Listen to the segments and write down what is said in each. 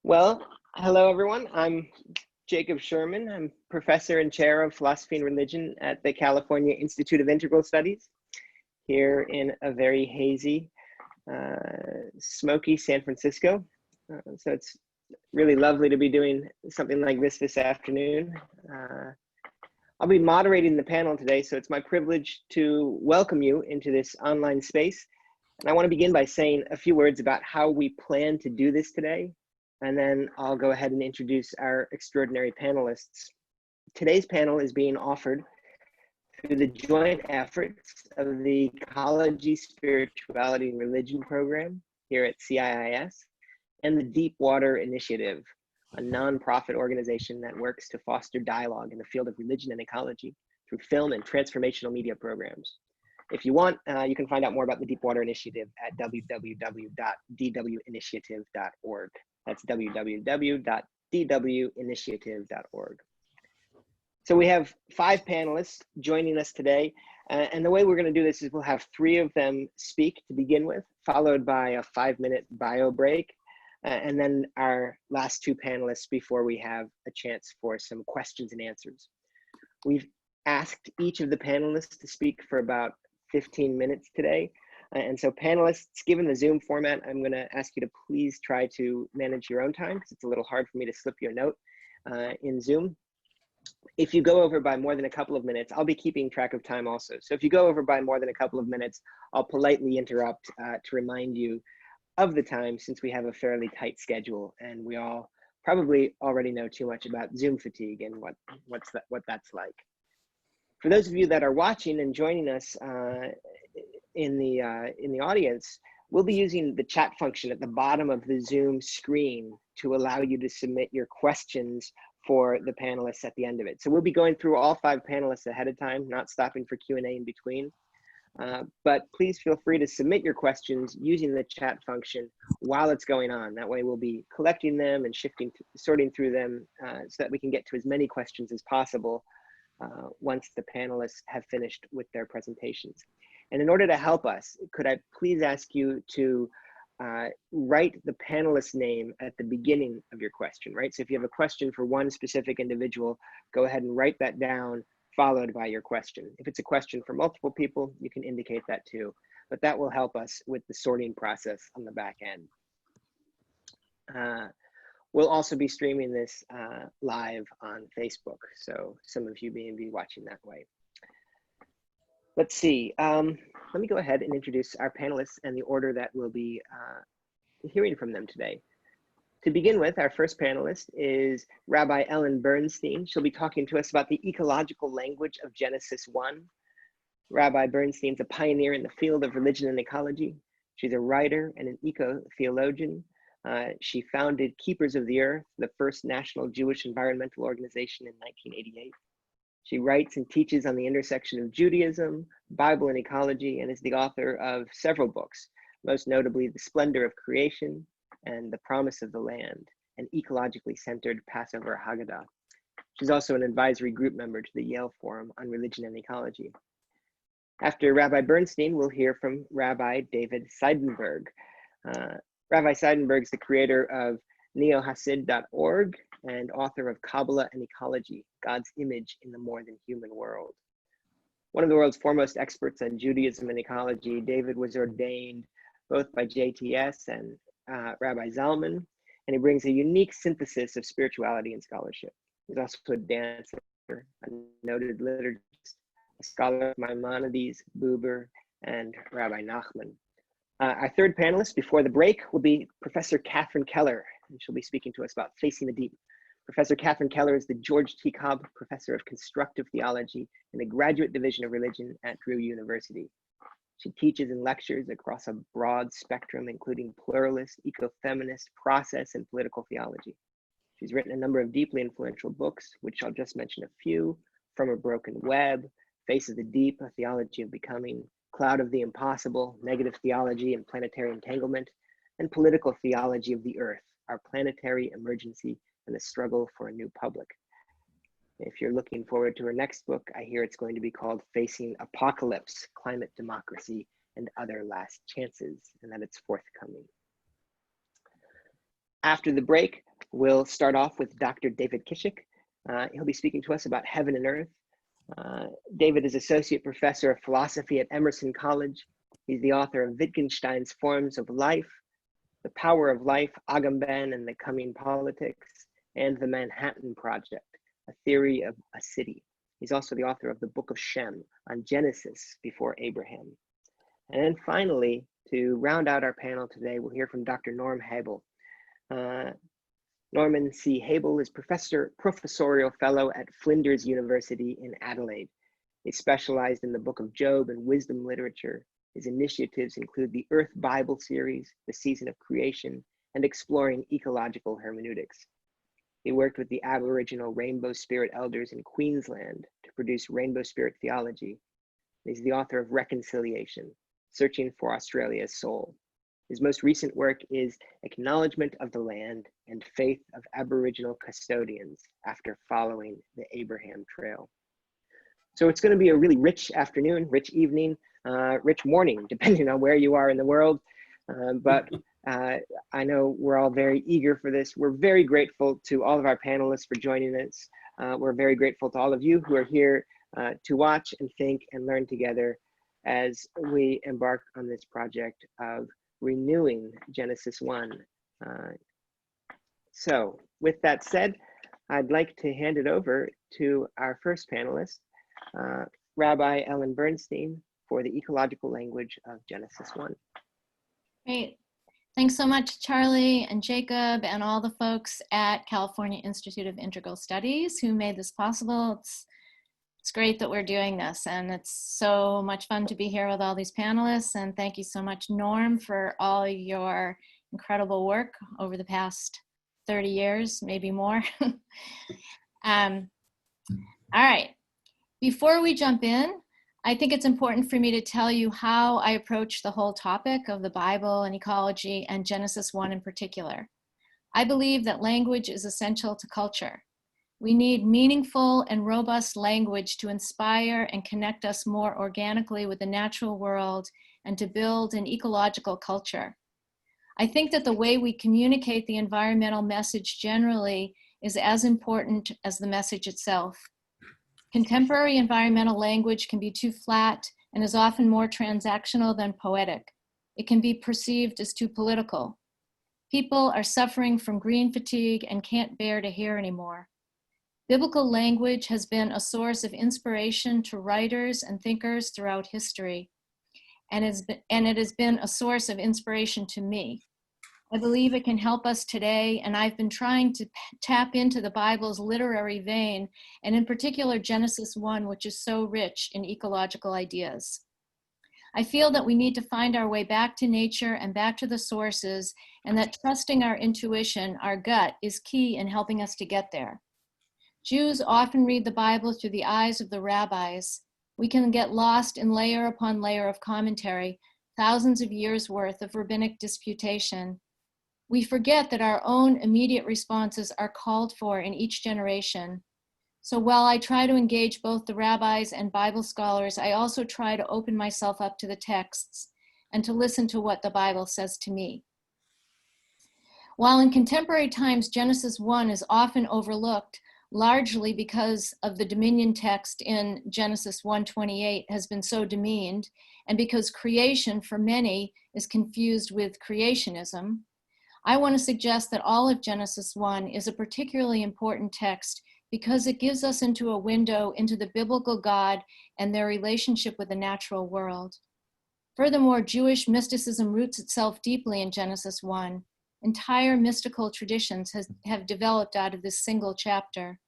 Well, hello everyone. I'm Jacob Sherman. I'm professor and chair of philosophy and religion at the California Institute of Integral Studies here in a very hazy, smoky San Francisco. So it's really lovely to be doing something like this afternoon. I'll be moderating the panel today, so it's my privilege to welcome you into this online space. And I want to begin by saying a few words about how we plan to do this today. And then I'll go ahead and introduce our extraordinary panelists. Today's panel is being offered through the joint efforts of the Ecology, Spirituality, and Religion program here at CIIS and the Deep Water Initiative, a nonprofit organization that works to foster dialogue in the field of religion and ecology through film and transformational media programs. If you want, you can find out more about the Deep Water Initiative at www.dwinitiative.org. That's www.dwinitiative.org. So we have 5 panelists joining us today. And the way we're going to do this is we'll have 3 of them speak to begin with, followed by a 5-minute bio break. And then our last 2 panelists before we have a chance for some questions and answers. We've asked each of the panelists to speak for about 15 minutes today. And so panelists, given the Zoom format, I'm going to ask you to please try to manage your own time because it's a little hard for me to slip you a note in Zoom. If you go over by more than a couple of minutes, I'll be keeping track of time also. So if you go over by more than a couple of minutes, I'll politely interrupt to remind you of the time since we have a fairly tight schedule and we all probably already know too much about Zoom fatigue and what that's like. For those of you that are watching and joining us in the audience, we'll be using the chat function at the bottom of the Zoom screen to allow you to submit your questions for the panelists at the end of it. So we'll be going through all 5 panelists ahead of time, not stopping for Q&A in between. But please feel free to submit your questions using the chat function while it's going on. That way we'll be collecting them and sorting through them so that we can get to as many questions as possible once the panelists have finished with their presentations. And in order to help us, could I please ask you to write the panelist name at the beginning of your question, right? So if you have a question for one specific individual, go ahead and write that down, followed by your question. If it's a question for multiple people, you can indicate that too, but that will help us with the sorting process on the back end. We'll also be streaming this live on Facebook, so some of you may be watching that way. Let's see, let me go ahead and introduce our panelists and the order that we'll be hearing from them today. To begin with, our first panelist is Rabbi Ellen Bernstein. She'll be talking to us about the ecological language of Genesis 1. Rabbi Bernstein's a pioneer in the field of religion and ecology. She's a writer and an eco-theologian. She founded Keepers of the Earth, the first national Jewish environmental organization in 1988. She writes and teaches on the intersection of Judaism, Bible, and ecology, and is the author of several books, most notably The Splendor of Creation and The Promise of the Land, an ecologically centered Passover Haggadah. She's also an advisory group member to the Yale Forum on Religion and Ecology. After Rabbi Bernstein, we'll hear from Rabbi David Seidenberg. Rabbi Seidenberg is the creator of neohasid.org and author of Kabbalah and Ecology, God's Image in the More Than Human World. One of the world's foremost experts on Judaism and ecology, David was ordained both by JTS and Rabbi Zalman, and he brings a unique synthesis of spirituality and scholarship. He's also a dancer, a noted liturgist, a scholar of Maimonides, Buber, and Rabbi Nachman. Our third panelist before the break will be Professor Catherine Keller, and she'll be speaking to us about Facing the Deep. Professor Catherine Keller is the George T. Cobb Professor of Constructive Theology in the Graduate Division of Religion at Drew University. She teaches and lectures across a broad spectrum, including pluralist, ecofeminist, process, and political theology. She's written a number of deeply influential books, which I'll just mention a few: From a Broken Web, Face of the Deep, A Theology of Becoming, Cloud of the Impossible, Negative Theology and Planetary Entanglement, and Political Theology of the Earth, Our Planetary Emergency and the Struggle for a New Public. If you're looking forward to her next book, I hear it's going to be called Facing Apocalypse, Climate Democracy, and Other Last Chances, and that it's forthcoming. After the break, We'll start off with Dr. David Kishik. He'll be speaking to us about heaven and earth. David is Associate Professor of Philosophy at Emerson College. He's the author of Wittgenstein's Forms of Life, The Power of Life, Agamben and the Coming Politics, and The Manhattan Project, A Theory of a City. He's also the author of the Book of Shem on Genesis before Abraham. And then finally, to round out our panel today, we'll hear from Dr. Norm Habel. Norman C. Habel is professorial fellow at Flinders University in Adelaide. He specialized in the Book of Job and wisdom literature. His initiatives include the Earth Bible series, The Season of Creation, and exploring ecological hermeneutics. He worked with the Aboriginal Rainbow Spirit elders in Queensland to produce Rainbow Spirit Theology. He's the author of Reconciliation, Searching for Australia's Soul. His most recent work is Acknowledgement of the Land and Faith of Aboriginal Custodians After Following the Abraham Trail. So it's going to be a really rich afternoon, rich evening, rich morning, depending on where you are in the world. But I know we're all very eager for this. We're very grateful to all of our panelists for joining us. We're very grateful to all of you who are here to watch and think and learn together as we embark on this project of renewing Genesis 1. So with that said, I'd like to hand it over to our first panelist, Rabbi Ellen Bernstein, for the ecological language of Genesis 1. Great. Thanks so much, Charlie and Jacob and all the folks at California Institute of Integral Studies who made this possible. It's great that we're doing this, and it's so much fun to be here with all these panelists. And thank you so much, Norm, for all your incredible work over the past 30 years, maybe more. All right, before we jump in, I think it's important for me to tell you how I approach the whole topic of the Bible and ecology and Genesis 1 in particular. I believe that language is essential to culture. We need meaningful and robust language to inspire and connect us more organically with the natural world and to build an ecological culture. I think that the way we communicate the environmental message generally is as important as the message itself. Contemporary environmental language can be too flat and is often more transactional than poetic. It can be perceived as too political. People are suffering from green fatigue and can't bear to hear anymore. Biblical language has been a source of inspiration to writers and thinkers throughout history, and it has been a source of inspiration to me. I believe it can help us today, and I've been trying to tap into the Bible's literary vein, and in particular Genesis 1, which is so rich in ecological ideas. I feel that we need to find our way back to nature and back to the sources, and that trusting our intuition, our gut, is key in helping us to get there. Jews often read the Bible through the eyes of the rabbis. We can get lost in layer upon layer of commentary, thousands of years worth of rabbinic disputation. We forget that our own immediate responses are called for in each generation. So while I try to engage both the rabbis and Bible scholars, I also try to open myself up to the texts and to listen to what the Bible says to me. While in contemporary times, Genesis 1 is often overlooked, largely because of the dominion text in Genesis 1:28 has been so demeaned, and because creation for many is confused with creationism, I want to suggest that all of Genesis 1 is a particularly important text because it gives us into a window into the biblical God and their relationship with the natural world. Furthermore, Jewish mysticism roots itself deeply in Genesis 1. Entire mystical traditions have developed out of this single chapter.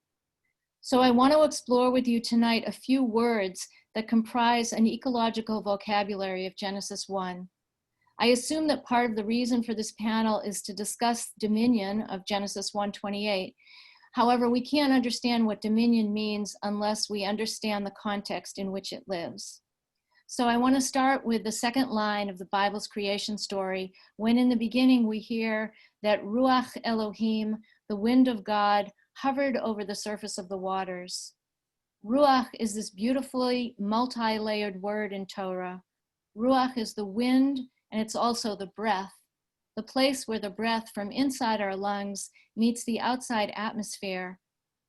So I want to explore with you tonight a few words that comprise an ecological vocabulary of Genesis 1. I assume that part of the reason for this panel is to discuss dominion of Genesis 1:28. However, we can't understand what dominion means unless we understand the context in which it lives. So I want to start with the second line of the Bible's creation story, when in the beginning we hear that Ruach Elohim, the wind of God, hovered over the surface of the waters. Ruach is this beautifully multi-layered word in Torah. Ruach is the wind, and it's also the breath. the place where the breath from inside our lungs meets the outside atmosphere.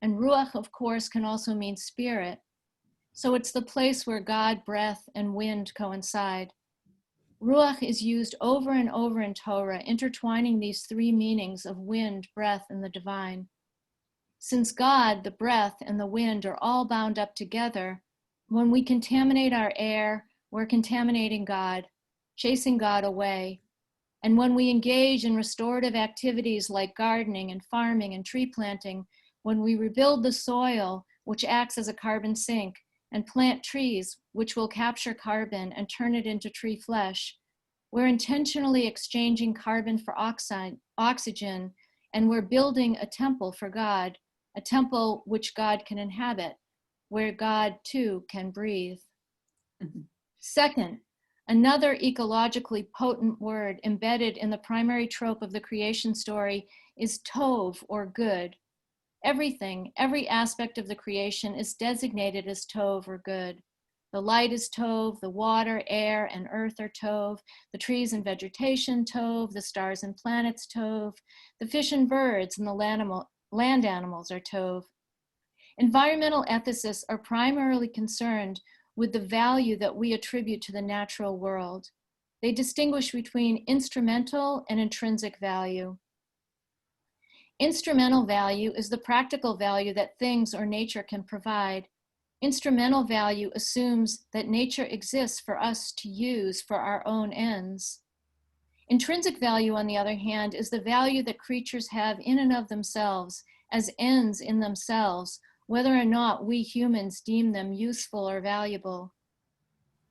And ruach, of course, can also mean spirit. So it's the place where God, breath, and wind coincide. Ruach is used over and over in Torah, intertwining these three meanings of wind, breath, and the divine. Since God, the breath, and the wind are all bound up together, when we contaminate our air, we're contaminating God, chasing God away. And when we engage in restorative activities like gardening and farming and tree planting, when we rebuild the soil, which acts as a carbon sink, and plant trees, which will capture carbon and turn it into tree flesh, we're intentionally exchanging carbon for oxygen, and we're building a temple for God, a temple which God can inhabit, where God too can breathe. Second, another ecologically potent word embedded in the primary trope of the creation story is tov, or good. Everything, every aspect of the creation is designated as tov, or good. The light is tov, the water, air, and earth are tov, the trees and vegetation tov, the stars and planets tov, the fish and birds and the land animals are tov. Environmental ethicists are primarily concerned with the value that we attribute to the natural world. They distinguish between instrumental and intrinsic value. Instrumental value is the practical value that things or nature can provide. Instrumental value assumes that nature exists for us to use for our own ends. Intrinsic value, on the other hand, is the value that creatures have in and of themselves as ends in themselves, whether or not we humans deem them useful or valuable.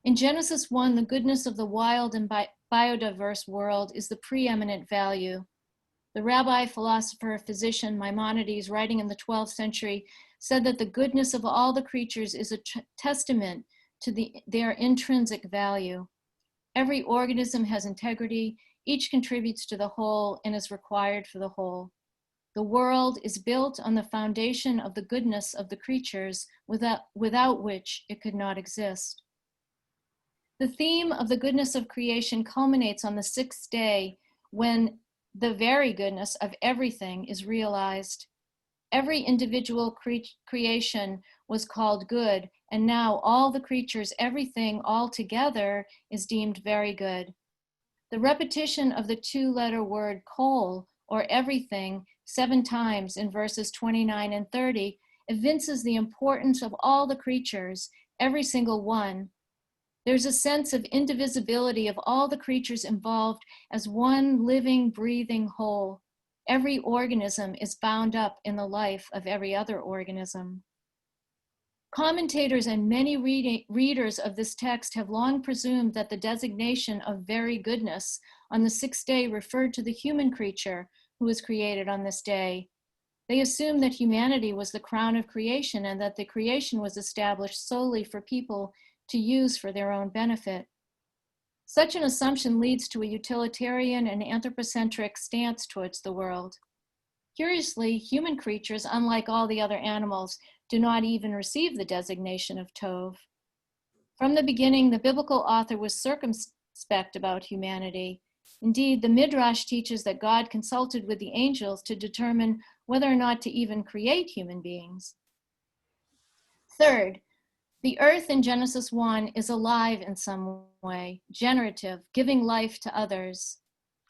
In Genesis 1, the goodness of the wild and biodiverse world is the preeminent value. The rabbi, philosopher, physician Maimonides, writing in the 12th century, said that the goodness of all the creatures is a testament to their intrinsic value. Every organism has integrity, each contributes to the whole and is required for the whole. The world is built on the foundation of the goodness of the creatures, without which it could not exist. The theme of the goodness of creation culminates on the sixth day, when the very goodness of everything is realized. Every individual creation was called good, and now all the creatures, everything all together, is deemed very good. The repetition of the two-letter word kol, or everything, 7 times in verses 29 and 30, evinces the importance of all the creatures, every single one. There's a sense of indivisibility of all the creatures involved as one living, breathing whole. Every organism is bound up in the life of every other organism. Commentators and many readers of this text have long presumed that the designation of very goodness on the sixth day referred to the human creature who was created on this day. They assumed that humanity was the crown of creation and that the creation was established solely for people to use for their own benefit. Such an assumption leads to a utilitarian and anthropocentric stance towards the world. Curiously, human creatures, unlike all the other animals, do not even receive the designation of tov. From the beginning, the biblical author was circumspect about humanity. Indeed, the Midrash teaches that God consulted with the angels to determine whether or not to even create human beings. Third, the earth in Genesis 1 is alive in some way, generative, giving life to others.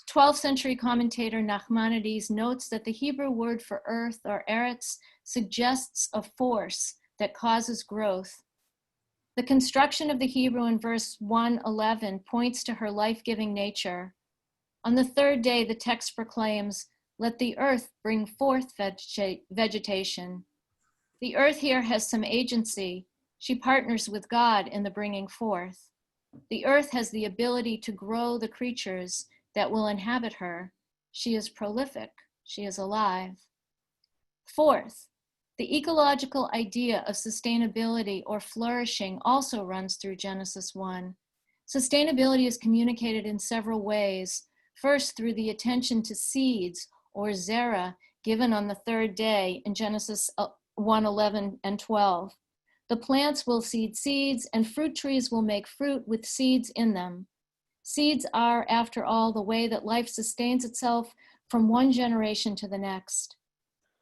12th century commentator Nachmanides notes that the Hebrew word for earth, or eretz, suggests a force that causes growth. The construction of the Hebrew in verse 1:11 points to her life-giving nature. On the third day, the text proclaims, "Let the earth bring forth vegetation." The earth here has some agency. She partners with God in the bringing forth. The earth has the ability to grow the creatures that will inhabit her. She is prolific. She is alive. Fourth, the ecological idea of sustainability or flourishing also runs through Genesis 1. Sustainability is communicated in several ways. First, through the attention to seeds, or zera, given on the third day in Genesis 1:11 and 12. The plants will seed seeds, and fruit trees will make fruit with seeds in them. Seeds are, after all, the way that life sustains itself from one generation to the next.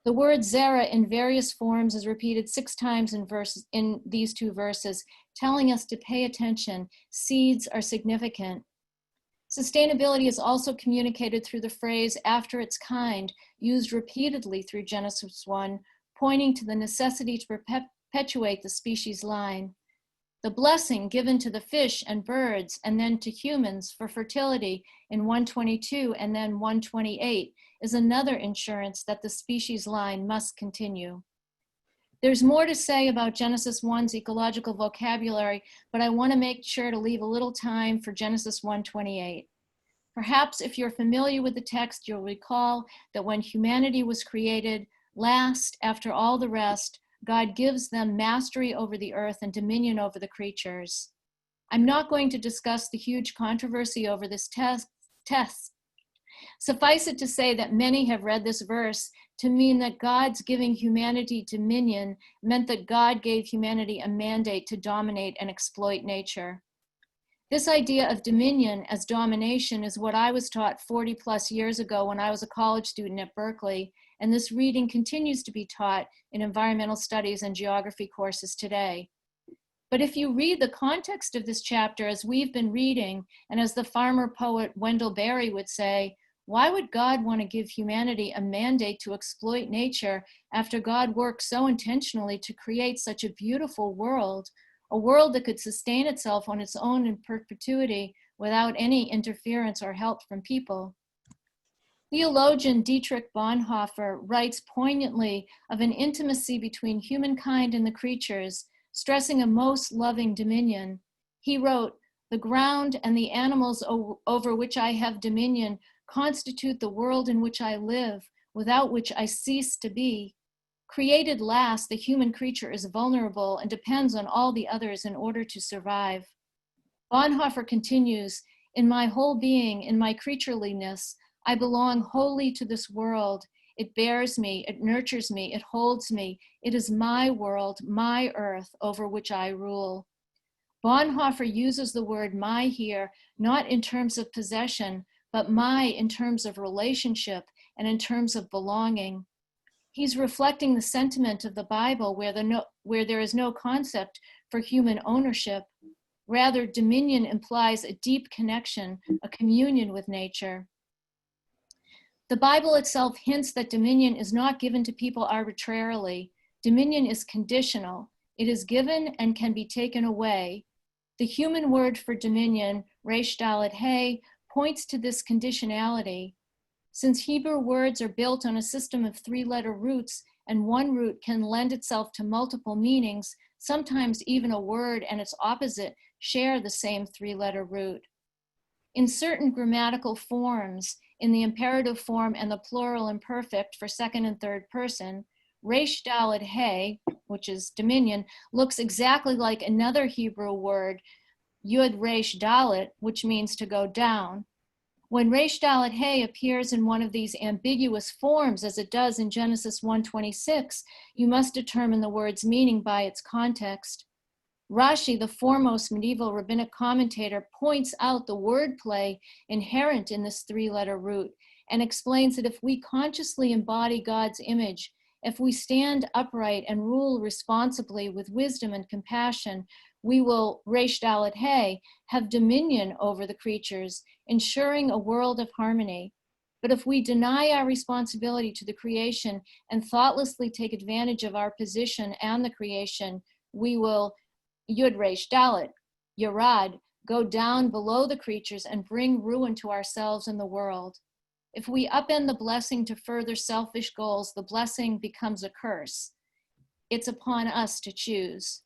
The word zera in various forms is repeated 6 times in these 2 verses, telling us to pay attention. Seeds are significant. Sustainability is also communicated through the phrase after its kind, used repeatedly through Genesis 1, pointing to the necessity to perpetuate the species line. The blessing given to the fish and birds and then to humans for fertility in 122 and then 128 is another insurance that the species line must continue. There's more to say about Genesis 1's ecological vocabulary, but I want to make sure to leave a little time for Genesis 1:28. Perhaps if you're familiar with the text, you'll recall that when humanity was created, last after all the rest, God gives them mastery over the earth and dominion over the creatures. I'm not going to discuss the huge controversy over this test. Suffice it to say that many have read this verse to mean that God's giving humanity dominion meant that God gave humanity a mandate to dominate and exploit nature. This idea of dominion as domination is what I was taught 40 plus years ago when I was a college student at Berkeley, and this reading continues to be taught in environmental studies and geography courses today. But if you read the context of this chapter as we've been reading, and as the farmer poet Wendell Berry would say, why would God want to give humanity a mandate to exploit nature after God worked so intentionally to create such a beautiful world, a world that could sustain itself on its own in perpetuity without any interference or help from people? Theologian Dietrich Bonhoeffer writes poignantly of an intimacy between humankind and the creatures, stressing a most loving dominion. He wrote, "The ground and the animals over which I have dominion constitute the world in which I live, without which I cease to be. Created last, the human creature is vulnerable and depends on all the others in order to survive." Bonhoeffer continues, "In my whole being, in my creatureliness, I belong wholly to this world. It bears me, it nurtures me, it holds me. It is my world, my earth, over which I rule." Bonhoeffer uses the word my here, not in terms of possession, but my in terms of relationship and in terms of belonging. He's reflecting the sentiment of the Bible where there is no concept for human ownership. Rather, dominion implies a deep connection, a communion with nature. The Bible itself hints that dominion is not given to people arbitrarily. Dominion is conditional. It is given and can be taken away. The human word for dominion, resh dalet he, points to this conditionality. Since Hebrew words are built on a system of 3-letter roots, and one root can lend itself to multiple meanings, sometimes even a word and its opposite share the same 3-letter root. In certain grammatical forms, in the imperative form and the plural imperfect for second and third person, resh dalet he, which is dominion, looks exactly like another Hebrew word, yud resh dalet, which means to go down. When resh dalet he appears in one of these ambiguous forms, as it does in Genesis 1:26, you must determine the word's meaning by its context. Rashi, the foremost medieval rabbinic commentator, points out the wordplay inherent in this 3-letter root and explains that if we consciously embody God's image, if we stand upright and rule responsibly with wisdom and compassion, we will, resh dalet he, have dominion over the creatures, ensuring a world of harmony. But if we deny our responsibility to the creation and thoughtlessly take advantage of our position and the creation, we will, yud resh dalet, yarad, go down below the creatures and bring ruin to ourselves and the world. If we upend the blessing to further selfish goals, the blessing becomes a curse. It's upon us to choose.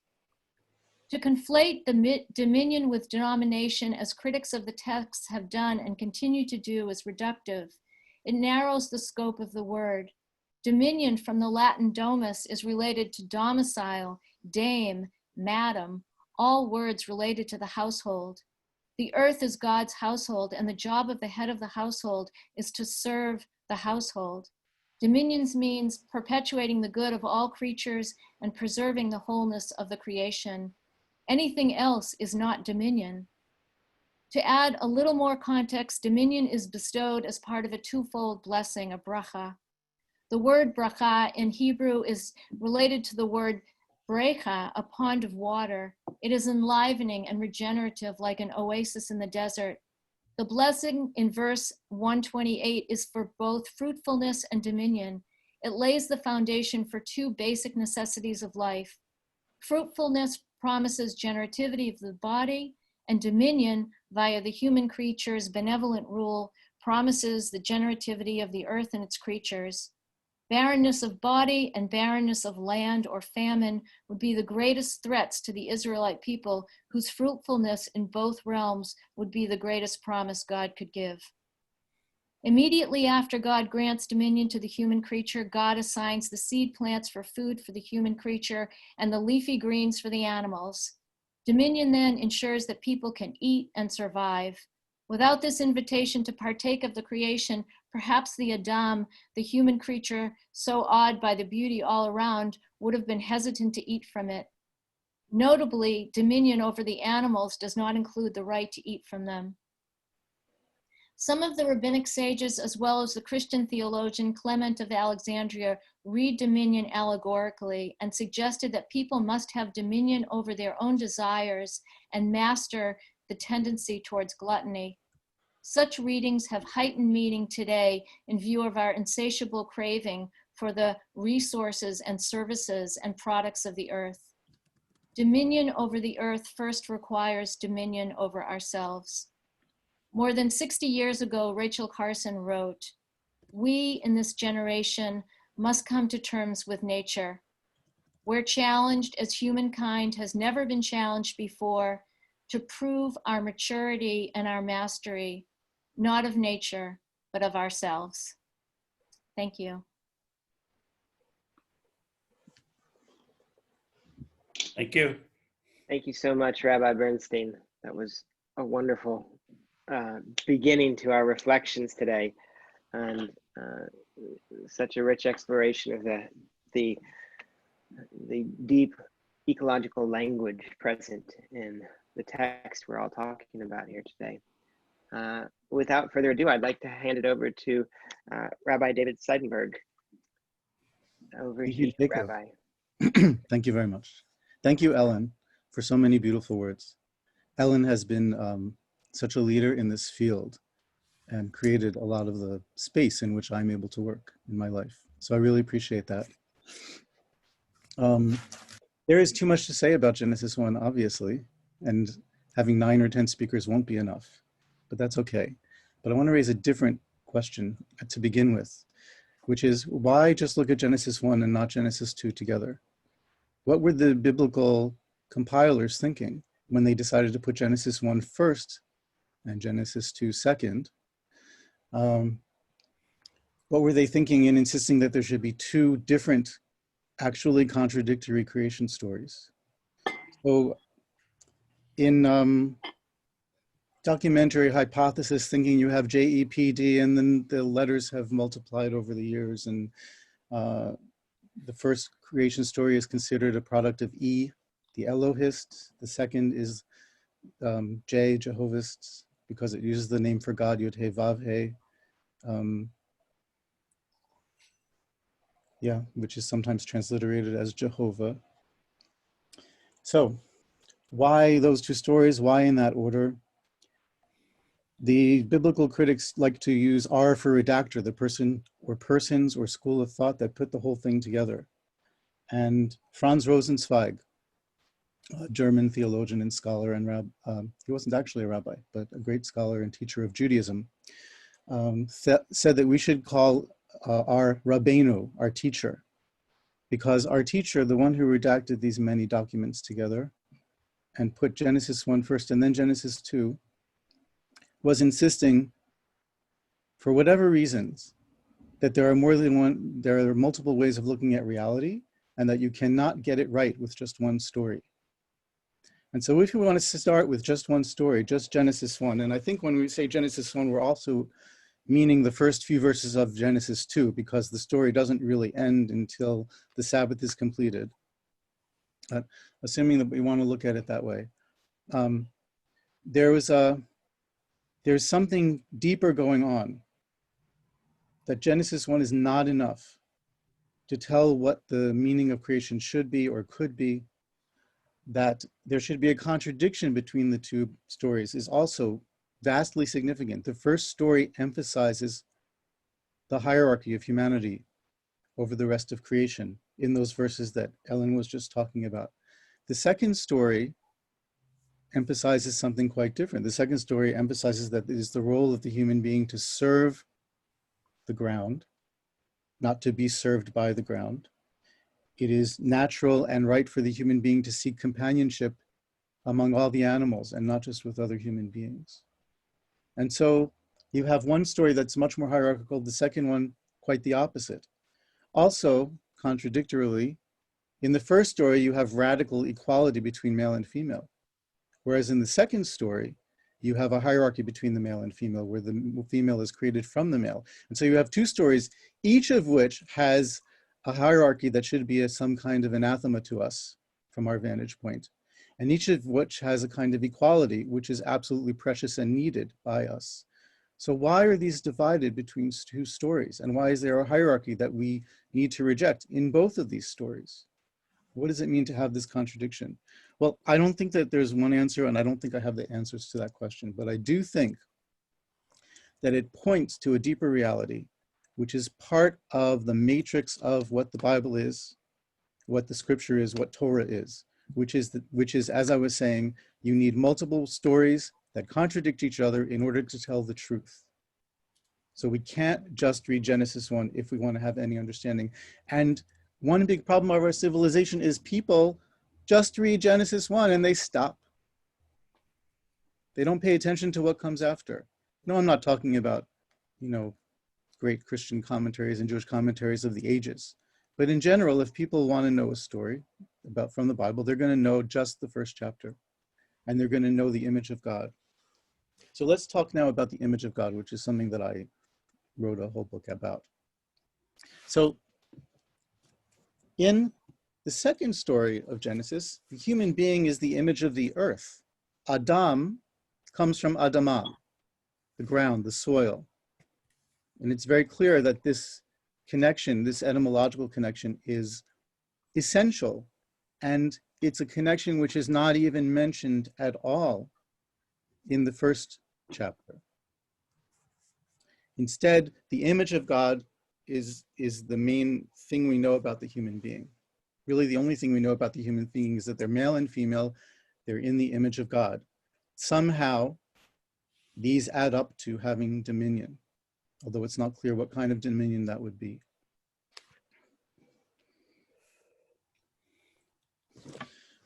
To conflate the dominion with denomination, as critics of the text have done and continue to do, is reductive. It narrows the scope of the word. Dominion, from the Latin domus, is related to domicile, dame, madam, all words related to the household. The earth is God's household, and the job of the head of the household is to serve the household. Dominions means perpetuating the good of all creatures and preserving the wholeness of the creation. Anything else is not dominion. To add a little more context, dominion is bestowed as part of a twofold blessing, a bracha. The word bracha in Hebrew is related to the word brecha, a pond of water. It is enlivening and regenerative like an oasis in the desert. The blessing in verse 128 is for both fruitfulness and dominion. It lays the foundation for two basic necessities of life. Fruitfulness promises generativity of the body, and dominion, via the human creature's benevolent rule, promises the generativity of the earth and its creatures. Barrenness of body and barrenness of land or famine would be the greatest threats to the Israelite people, whose fruitfulness in both realms would be the greatest promise God could give. Immediately after God grants dominion to the human creature, God assigns the seed plants for food for the human creature and the leafy greens for the animals. Dominion then ensures that people can eat and survive. Without this invitation to partake of the creation, perhaps the Adam, the human creature, so awed by the beauty all around, would have been hesitant to eat from it. Notably, dominion over the animals does not include the right to eat from them. Some of the rabbinic sages, as well as the Christian theologian Clement of Alexandria, read dominion allegorically and suggested that people must have dominion over their own desires and master the tendency towards gluttony. Such readings have heightened meaning today in view of our insatiable craving for the resources and services and products of the earth. Dominion over the earth first requires dominion over ourselves. More than 60 years ago, Rachel Carson wrote, "We in this generation must come to terms with nature. We're challenged as humankind has never been challenged before to prove our maturity and our mastery, not of nature, but of ourselves." Thank you. Thank you. Thank you so much, Rabbi Bernstein. That was a wonderful beginning to our reflections today, and such a rich exploration of the deep ecological language present in the text we're all talking about here today. Without further ado, I'd like to hand it over to Rabbi David Seidenberg. Over to you, Rabbi. Thank you very much. Thank you, Ellen, for so many beautiful words. Ellen has been such a leader in this field and created a lot of the space in which I'm able to work in my life. So I really appreciate that. There is too much to say about Genesis 1, obviously, and having 9 or 10 speakers won't be enough, but that's okay. But I want to raise a different question to begin with, which is, why just look at Genesis 1 and not Genesis 2 together? What were the biblical compilers thinking when they decided to put Genesis 1 first and Genesis 2 second? What were they thinking in insisting that there should be 2 different, actually contradictory creation stories? So in documentary hypothesis thinking, you have JEPD, and then the letters have multiplied over the years, and the first creation story is considered a product of E, the Elohist. The second is J, Jehovist, because it uses the name for God, Yud He Vav He. Yeah, which is sometimes transliterated as Jehovah. So why those 2 stories? Why in that order? The biblical critics like to use R for redactor, the person or persons or school of thought that put the whole thing together. And Franz Rosenzweig, a German theologian and scholar, and he wasn't actually a rabbi, but a great scholar and teacher of Judaism, said that we should call our Rabbeinu, our teacher, because our teacher, the one who redacted these many documents together and put Genesis 1 first and then Genesis 2, was insisting, for whatever reasons, that there are multiple ways of looking at reality, and that you cannot get it right with just one story. And so if we want to start with just one story, just Genesis 1, and I think when we say Genesis 1, we're also meaning the first few verses of Genesis 2, because the story doesn't really end until the Sabbath is completed. Assuming that we want to look at it that way. There was a there's something deeper going on, that Genesis 1 is not enough to tell what the meaning of creation should be or could be, that there should be a contradiction between the two stories is also vastly significant. The first story emphasizes the hierarchy of humanity over the rest of creation in those verses that Ellen was just talking about. The second story emphasizes something quite different. The second story emphasizes that it is the role of the human being to serve the ground, not to be served by the ground. It is natural and right for the human being to seek companionship among all the animals and not just with other human beings. And so you have one story that's much more hierarchical, the second one quite the opposite. Also, contradictorily, in the first story, you have radical equality between male and female. Whereas in the second story, you have a hierarchy between the male and female, where the female is created from the male. And so you have two stories, each of which has a hierarchy that should be some kind of anathema to us from our vantage point. And each of which has a kind of equality, which is absolutely precious and needed by us. So why are these divided between two stories? And why is there a hierarchy that we need to reject in both of these stories? What does it mean to have this contradiction? Well, I don't think that there's one answer, and I don't think I have the answers to that question, but I do think that it points to a deeper reality, which is part of the matrix of what the Bible is, what the scripture is, what Torah is, which is, as I was saying, you need multiple stories that contradict each other in order to tell the truth. So we can't just read Genesis 1 if we want to have any understanding. And one big problem of our civilization is people just read Genesis 1 and they stop. They don't pay attention to what comes after. No, I'm not talking about, great Christian commentaries and Jewish commentaries of the ages. But in general, if people want to know a story from the Bible, they're going to know just the first chapter, and they're going to know the image of God. So let's talk now about the image of God, which is something that I wrote a whole book about. So in the second story of Genesis, the human being is the image of the earth. Adam comes from Adamah, the ground, the soil. And it's very clear that this connection, this etymological connection, is essential. And it's a connection which is not even mentioned at all in the first chapter. Instead, the image of God is the main thing we know about the human being. Really, the only thing we know about the human being is that they're male and female, they're in the image of God. Somehow, these add up to having dominion, although it's not clear what kind of dominion that would be.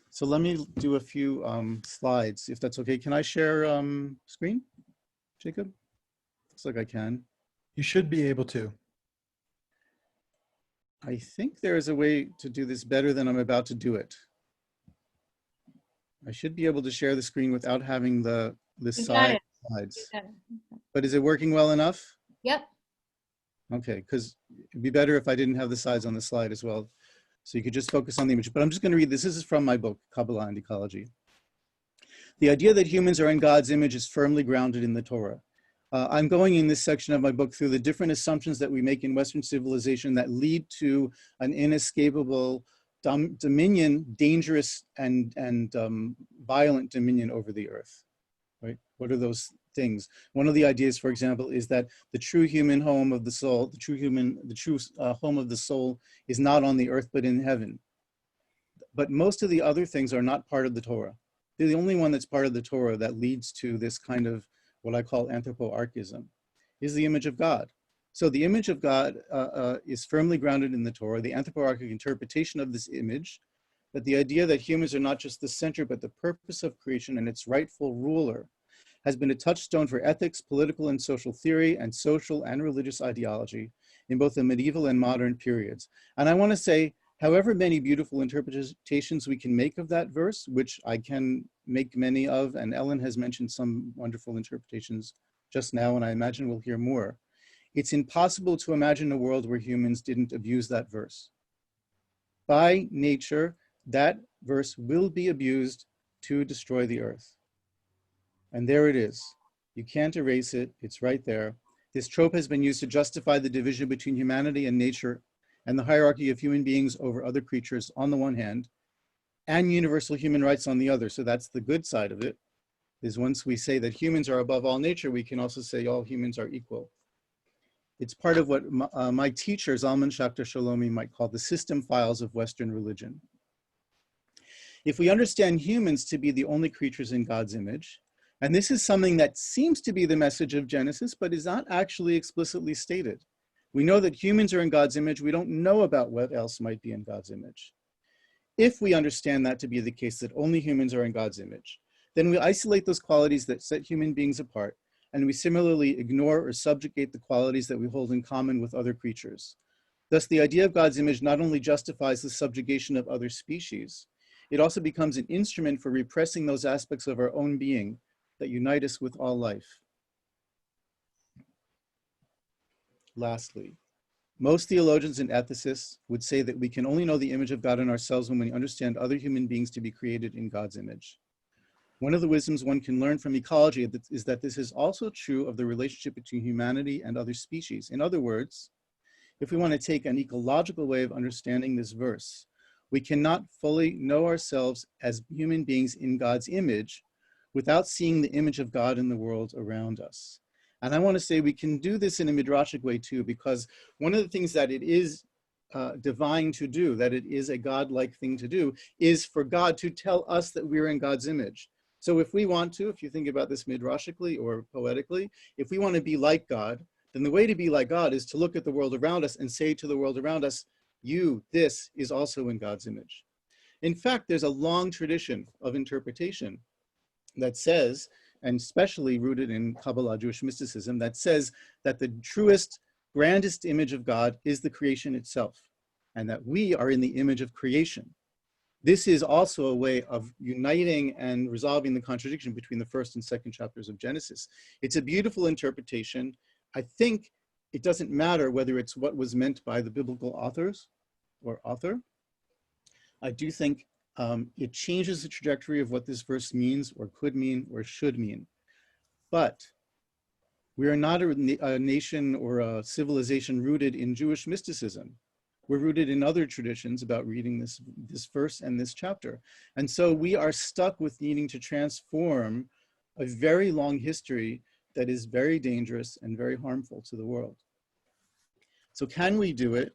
So let me do a few slides, if that's okay. Can I share screen, Jacob? Looks like I can. You should be able to. I think there is a way to do this better than I'm about to do it. I should be able to share the screen without having the slides. But is it working well enough? Yep. Okay, because it'd be better if I didn't have the sides on the slide as well. So you could just focus on the image. But I'm just going to read this. This is from my book, Kabbalah and Ecology. The idea that humans are in God's image is firmly grounded in the Torah. I'm going in this section of my book through the different assumptions that we make in Western civilization that lead to an inescapable dominion, dangerous and violent dominion over the earth, right? What are those things? One of the ideas, for example, is that the true human home of the soul, the true home of the soul is not on the earth, but in heaven. But most of the other things are not part of the Torah. They're the only one that's part of the Torah that leads to this kind of what I call anthropoarchism, is the image of God. So the image of God is firmly grounded in the Torah, the anthropoarchic interpretation of this image, that the idea that humans are not just the center, but the purpose of creation and its rightful ruler, has been a touchstone for ethics, political and social theory, and social and religious ideology in both the medieval and modern periods. And I want to say, however many beautiful interpretations we can make of that verse, which I can make many of, and Ellen has mentioned some wonderful interpretations just now, and I imagine we'll hear more, it's impossible to imagine a world where humans didn't abuse that verse. By nature, that verse will be abused to destroy the earth. And there it is. You can't erase it. It's right there. This trope has been used to justify the division between humanity and nature and the hierarchy of human beings over other creatures on the one hand, and universal human rights on the other. So that's the good side of it, is once we say that humans are above all nature, we can also say all humans are equal. It's part of what my teacher, Zalman Schachter Shalomi, might call the system files of Western religion. If we understand humans to be the only creatures in God's image, and this is something that seems to be the message of Genesis, but is not actually explicitly stated. We know that humans are in God's image. We don't know about what else might be in God's image. If we understand that to be the case, that only humans are in God's image, then we isolate those qualities that set human beings apart, and we similarly ignore or subjugate the qualities that we hold in common with other creatures. Thus, the idea of God's image not only justifies the subjugation of other species, it also becomes an instrument for repressing those aspects of our own being that unite us with all life. Lastly, most theologians and ethicists would say that we can only know the image of God in ourselves when we understand other human beings to be created in God's image. One of the wisdoms one can learn from ecology is that this is also true of the relationship between humanity and other species. In other words, if we want to take an ecological way of understanding this verse, we cannot fully know ourselves as human beings in God's image without seeing the image of God in the world around us. And I want to say we can do this in a midrashic way too, because one of the things that it is divine to do, that it is a God-like thing to do, is for God to tell us that we're in God's image. So if we want to, if you think about this midrashically or poetically, if we want to be like God, then the way to be like God is to look at the world around us and say to the world around us, you, this is also in God's image. In fact, there's a long tradition of interpretation that says, and especially rooted in Kabbalah, Jewish mysticism, that says that the truest, grandest image of God is the creation itself, and that we are in the image of creation. This is also a way of uniting and resolving the contradiction between the first and second chapters of Genesis. It's a beautiful interpretation. I think it doesn't matter whether it's what was meant by the biblical authors or author. I do think it changes the trajectory of what this verse means or could mean or should mean. But we are not a nation or a civilization rooted in Jewish mysticism. We're rooted in other traditions about reading this verse and this chapter. And so we are stuck with needing to transform a very long history that is very dangerous and very harmful to the world. So can we do it?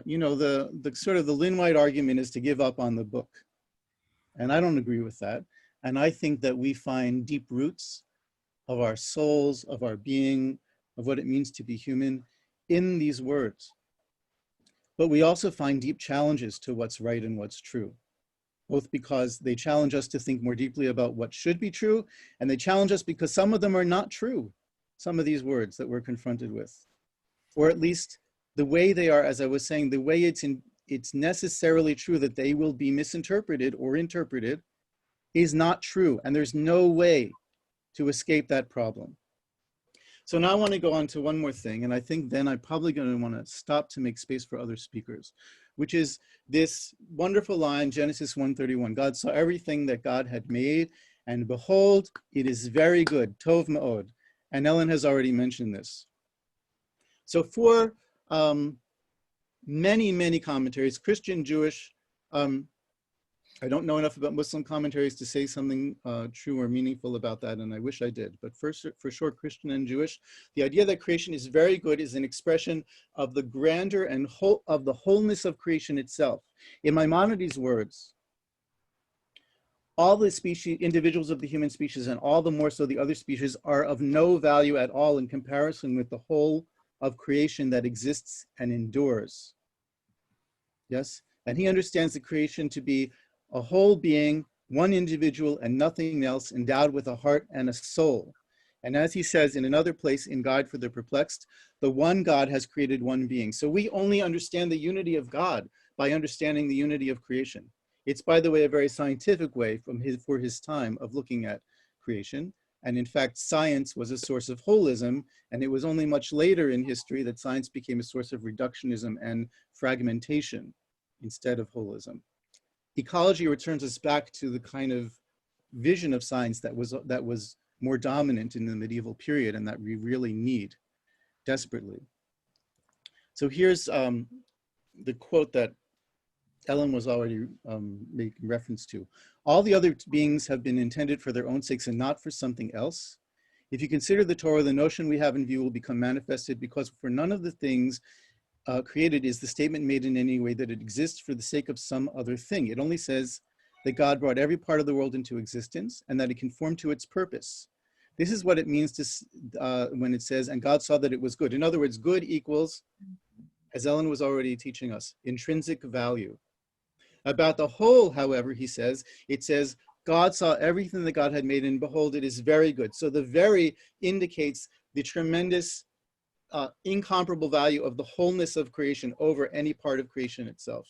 You know, the sort of the Lynn White argument is to give up on the book. And I don't agree with that. And I think that we find deep roots of our souls, of our being, of what it means to be human in these words. But we also find deep challenges to what's right and what's true, both because they challenge us to think more deeply about what should be true, and they challenge us because some of them are not true, some of these words that we're confronted with. Or at least the way they are, as I was saying, the way it's necessarily true that they will be misinterpreted or interpreted is not true, and there's no way to escape that problem. So now I want to go on to one more thing, and I think then I'm probably going to want to stop to make space for other speakers, which is this wonderful line, Genesis 1:31. God saw everything that God had made, and behold, it is very good, tov ma'od. And Ellen has already mentioned this. So for many, many commentaries, Christian, Jewish, I don't know enough about Muslim commentaries to say something true or meaningful about that, and I wish I did. But for sure, Christian and Jewish, the idea that creation is very good is an expression of the grandeur and of the wholeness of creation itself. In Maimonides' words, all the species, individuals of the human species, and all the more so the other species, are of no value at all in comparison with the whole of creation that exists and endures. Yes, and he understands the creation to be a whole being, one individual and nothing else, endowed with a heart and a soul. And as he says in another place in Guide for the Perplexed, the one God has created one being. So we only understand the unity of God by understanding the unity of creation. It's, by the way, a very scientific way for his time of looking at creation. And in fact, science was a source of holism, and it was only much later in history that science became a source of reductionism and fragmentation instead of holism. Ecology returns us back to the kind of vision of science that was more dominant in the medieval period and that we really need desperately. So here's the quote that Ellen was already making reference to. All the other beings have been intended for their own sakes and not for something else. If you consider the Torah, the notion we have in view will become manifested, because for none of the things created is the statement made in any way that it exists for the sake of some other thing. It only says that God brought every part of the world into existence and that it conformed to its purpose. This is what it means to when it says, and God saw that it was good. In other words, good equals, as Ellen was already teaching us, intrinsic value. About the whole, however, he says, it says, God saw everything that God had made, and behold, it is very good. So the very indicates the tremendous, incomparable value of the wholeness of creation over any part of creation itself.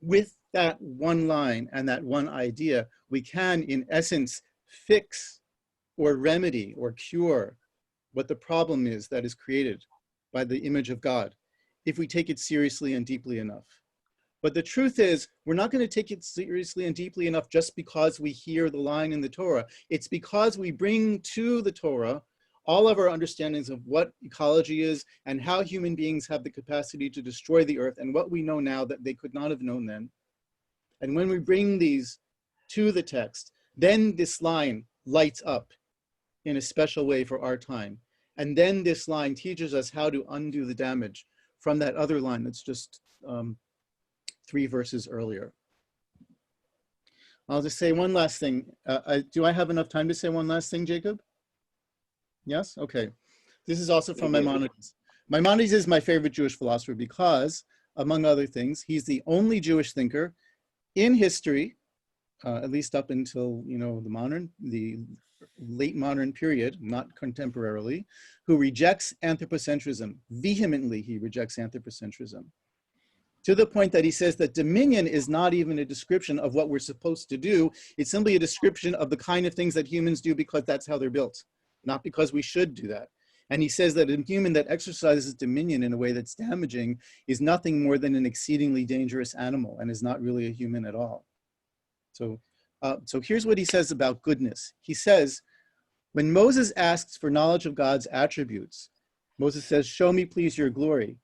With that one line and that one idea, we can, in essence, fix or remedy or cure what the problem is that is created by the image of God, if we take it seriously and deeply enough. But the truth is, we're not going to take it seriously and deeply enough just because we hear the line in the Torah. It's because we bring to the Torah all of our understandings of what ecology is and how human beings have the capacity to destroy the earth and what we know now that they could not have known then. And when we bring these to the text, then this line lights up in a special way for our time. And then this line teaches us how to undo the damage from that other line that's just 3 verses earlier. I'll just say one last thing. Do I have enough time to say one last thing, Jacob? Yes? Okay. This is also from Maimonides. Maimonides is my favorite Jewish philosopher because, among other things, he's the only Jewish thinker in history, at least up until, the late modern period, not contemporarily, who rejects anthropocentrism. Vehemently, he rejects anthropocentrism, to the point that he says that dominion is not even a description of what we're supposed to do. It's simply a description of the kind of things that humans do because that's how they're built, not because we should do that. And he says that a human that exercises dominion in a way that's damaging is nothing more than an exceedingly dangerous animal and is not really a human at all. So here's what he says about goodness. He says, when Moses asks for knowledge of God's attributes, Moses says, show me please your glory.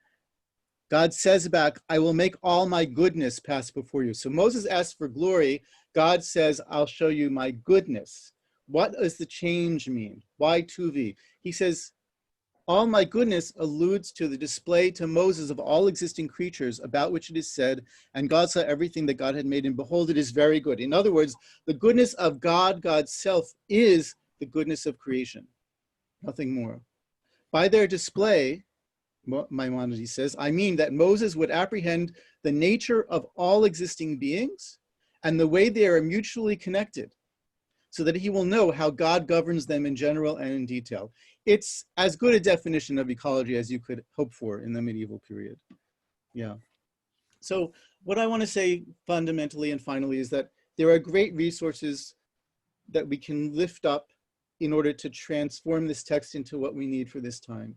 God says back, I will make all my goodness pass before you. So Moses asks for glory. God says, I'll show you my goodness. What does the change mean? Why tuvi? He says, all my goodness alludes to the display to Moses of all existing creatures about which it is said, and God saw everything that God had made, and behold, it is very good. In other words, the goodness of God, God's self, is the goodness of creation, nothing more. By their display, Maimonides says, I mean that Moses would apprehend the nature of all existing beings and the way they are mutually connected, so that he will know how God governs them in general and in detail. It's as good a definition of ecology as you could hope for in the medieval period. Yeah. So what I want to say fundamentally and finally is that there are great resources that we can lift up in order to transform this text into what we need for this time.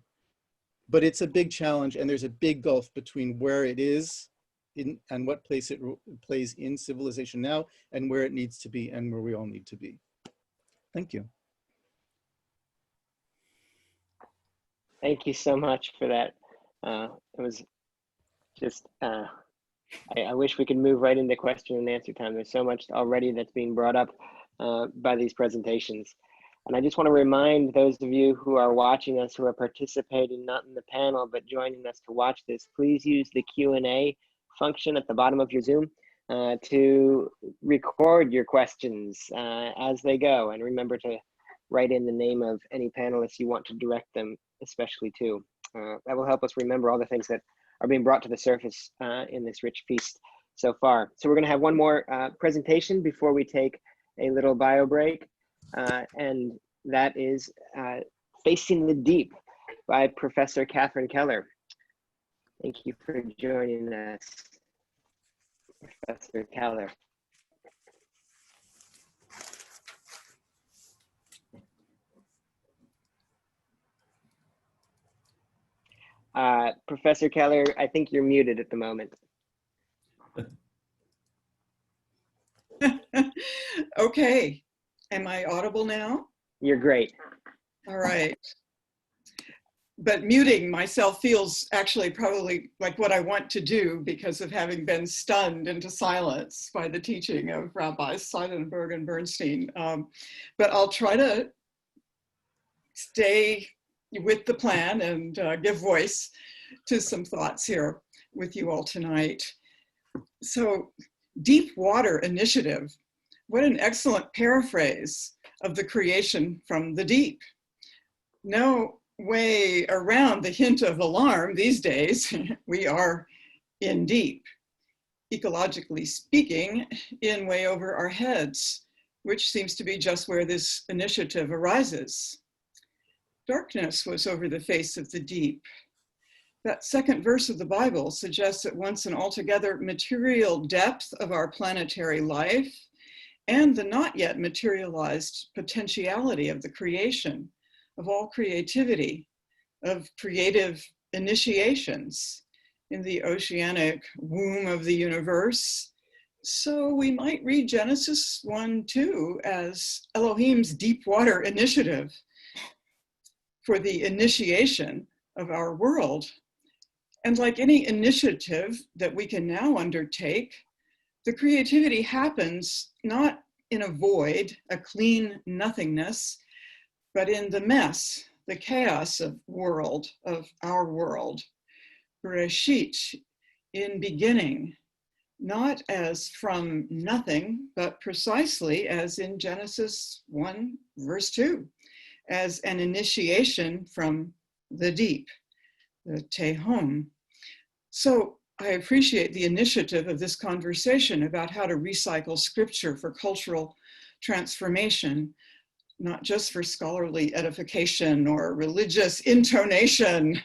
But it's a big challenge, and there's a big gulf between where it is and what place it plays in civilization now and where it needs to be and where we all need to be. Thank you. Thank you so much for that. It was just, I wish we could move right into question and answer time. There's so much already that's being brought up by these presentations. And I just want to remind those of you who are watching us, who are participating, not in the panel, but joining us to watch this, please use the Q&A function at the bottom of your Zoom to record your questions as they go. And remember to write in the name of any panelists you want to direct them, especially to. That will help us remember all the things that are being brought to the surface in this rich feast so far. So we're going to have one more presentation before we take a little bio break. And that is Facing the Deep by Professor Catherine Keller. Thank you for joining us, Professor Keller. Professor Keller, I think you're muted at the moment. Okay. Am I audible now? You're great. All right. But muting myself feels actually probably like what I want to do because of having been stunned into silence by the teaching of Rabbis Seidenberg and Bernstein. But I'll try to stay with the plan and give voice to some thoughts here with you all tonight. So, deep water initiative. What an excellent paraphrase of the creation from the deep. No way around the hint of alarm these days. We are in deep, ecologically speaking, in way over our heads, which seems to be just where this initiative arises. Darkness was over the face of the deep. That second verse of the Bible suggests at once an altogether material depth of our planetary life and the not yet materialized potentiality of the creation, of all creativity, of creative initiations in the oceanic womb of the universe. So we might read Genesis 1-2 as Elohim's deep water initiative for the initiation of our world. And like any initiative that we can now undertake, the creativity happens not in a void, a clean nothingness, but in the mess, the chaos of our world. Bereshit, in beginning, not as from nothing, but precisely as in Genesis 1, verse 2, as an initiation from the deep, the tehom. So I appreciate the initiative of this conversation about how to recycle scripture for cultural transformation, not just for scholarly edification or religious intonation,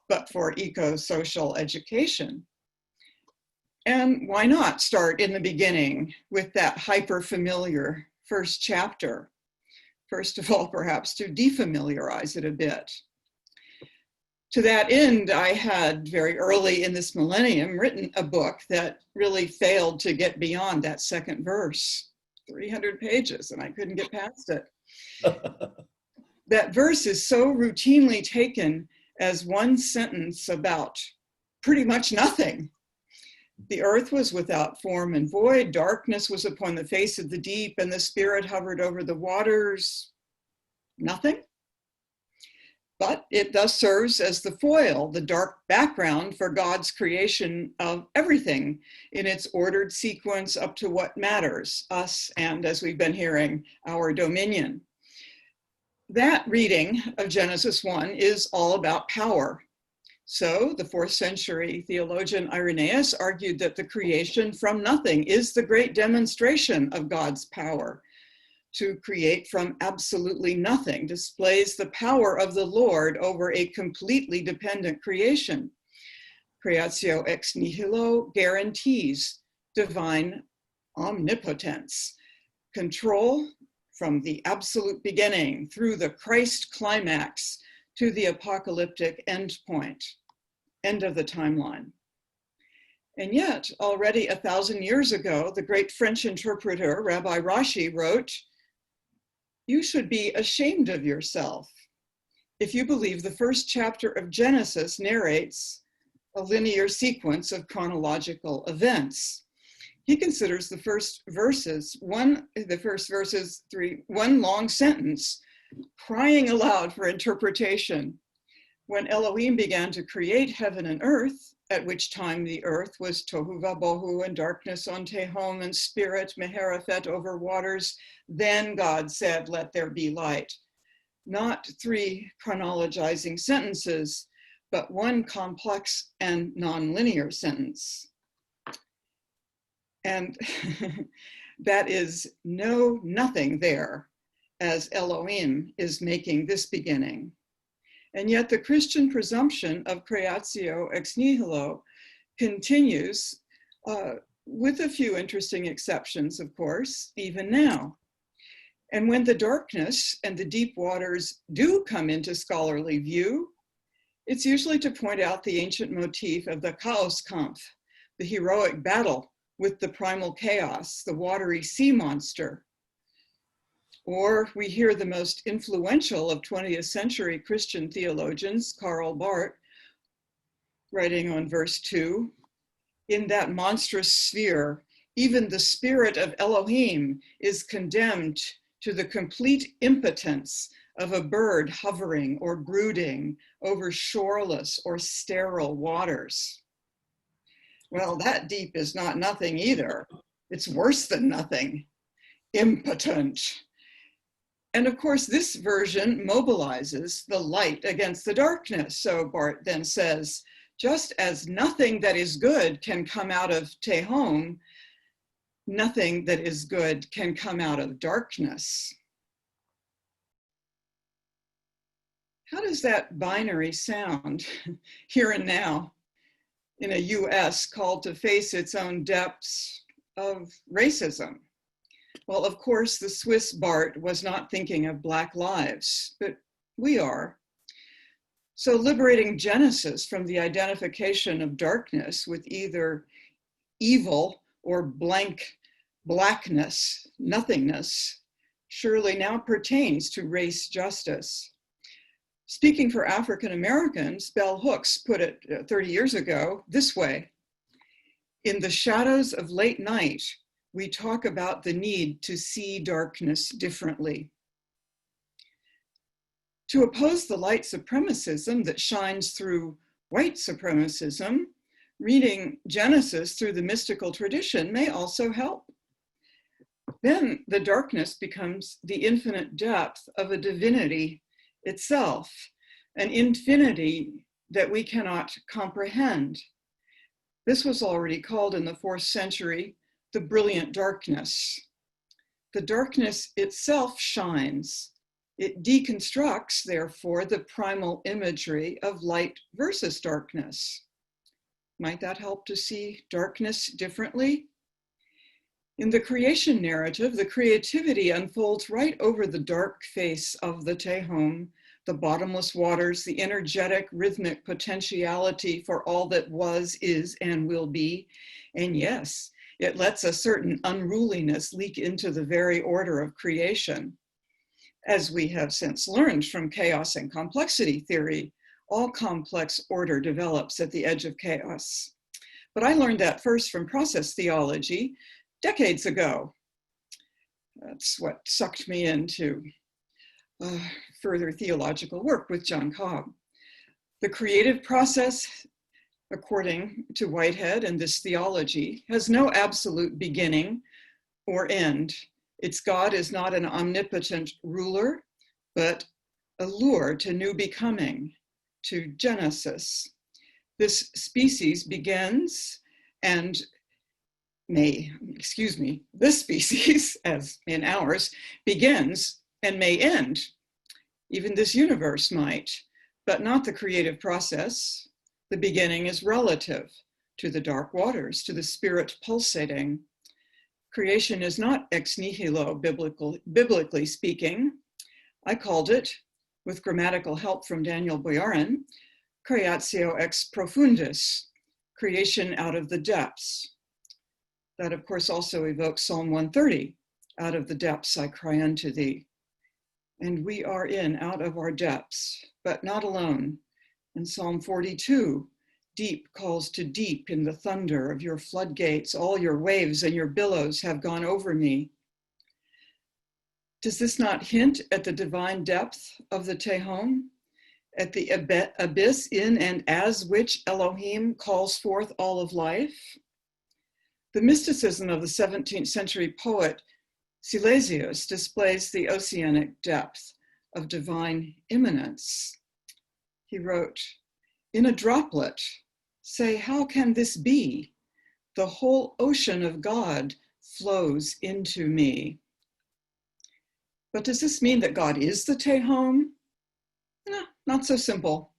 but for eco-social education. And why not start in the beginning with that hyper-familiar first chapter? First of all, perhaps to defamiliarize it a bit. To that end, I had very early in this millennium written a book that really failed to get beyond that second verse, 300 pages, and I couldn't get past it. That verse is so routinely taken as one sentence about pretty much nothing. The earth was without form and void, darkness was upon the face of the deep, and the Spirit hovered over the waters. Nothing. But it thus serves as the foil, the dark background for God's creation of everything in its ordered sequence up to what matters, us and, as we've been hearing, our dominion. That reading of Genesis 1 is all about power. So the 4th century theologian Irenaeus argued that the creation from nothing is the great demonstration of God's power. To create from absolutely nothing displays the power of the Lord over a completely dependent creation. Creatio ex nihilo guarantees divine omnipotence, control from the absolute beginning through the Christ climax to the apocalyptic end point, end of the timeline. And yet, already 1,000 years ago, the great French interpreter, Rabbi Rashi, wrote, "You should be ashamed of yourself if you believe the first chapter of Genesis narrates a linear sequence of chronological events." He considers the first verses, one long sentence, crying aloud for interpretation. When Elohim began to create heaven and earth, at which time the earth was tohu vabohu and darkness on tehom and spirit meheraphet over waters, then God said, "Let there be light." Not 3 chronologizing sentences, but one complex and nonlinear sentence. And that is nothing there, as Elohim is making this beginning. And yet the Christian presumption of creatio ex nihilo continues with a few interesting exceptions, of course, even now. And when the darkness and the deep waters do come into scholarly view, it's usually to point out the ancient motif of the Chaoskampf, the heroic battle with the primal chaos, the watery sea monster, Or we hear the most influential of 20th century Christian theologians, Karl Barth, writing on verse 2, in that monstrous sphere, even the spirit of Elohim is condemned to the complete impotence of a bird hovering or brooding over shoreless or sterile waters. Well, that deep is not nothing either. It's worse than nothing, impotent. And of course, this version mobilizes the light against the darkness. So Barth then says, just as nothing that is good can come out of Tehom, nothing that is good can come out of darkness. How does that binary sound here and now in a US called to face its own depths of racism? Well, of course, the Swiss Barth was not thinking of Black lives, but we are. So liberating Genesis from the identification of darkness with either evil or blank blackness, nothingness, surely now pertains to race justice. Speaking for African Americans, Bell Hooks put it 30 years ago this way: in the shadows of late night, we talk about the need to see darkness differently. To oppose the light supremacism that shines through white supremacism, reading Genesis through the mystical tradition may also help. Then the darkness becomes the infinite depth of a divinity itself, an infinity that we cannot comprehend. This was already called in the 4th century the brilliant darkness. The darkness itself shines. It deconstructs, therefore, the primal imagery of light versus darkness. Might that help to see darkness differently? In the creation narrative, the creativity unfolds right over the dark face of the Tehom, the bottomless waters, the energetic, rhythmic potentiality for all that was, is, and will be. And yes, it lets a certain unruliness leak into the very order of creation. As we have since learned from chaos and complexity theory, all complex order develops at the edge of chaos. But I learned that first from process theology decades ago. That's what sucked me into further theological work with John Cobb. The creative process, according to Whitehead and this theology, has no absolute beginning or end. Its God is not an omnipotent ruler, but a lure to new becoming, to Genesis. This species begins and this species, as in ours, begins and may end. Even this universe might, but not the creative process. The beginning is relative to the dark waters, to the spirit pulsating. Creation is not ex nihilo, biblically speaking. I called it, with grammatical help from Daniel Boyarin, creatio ex profundis, creation out of the depths. That, of course, also evokes Psalm 130, out of the depths I cry unto thee. And we are in out of our depths, but not alone. In Psalm 42, deep calls to deep in the thunder of your floodgates. All your waves and your billows have gone over me. Does this not hint at the divine depth of the Tehom, at the abyss in and as which Elohim calls forth all of life? The mysticism of the 17th century poet Silesius displays the oceanic depth of divine immanence. He wrote, in a droplet, say, how can this be? The whole ocean of God flows into me. But does this mean that God is the Tehom? No, not so simple.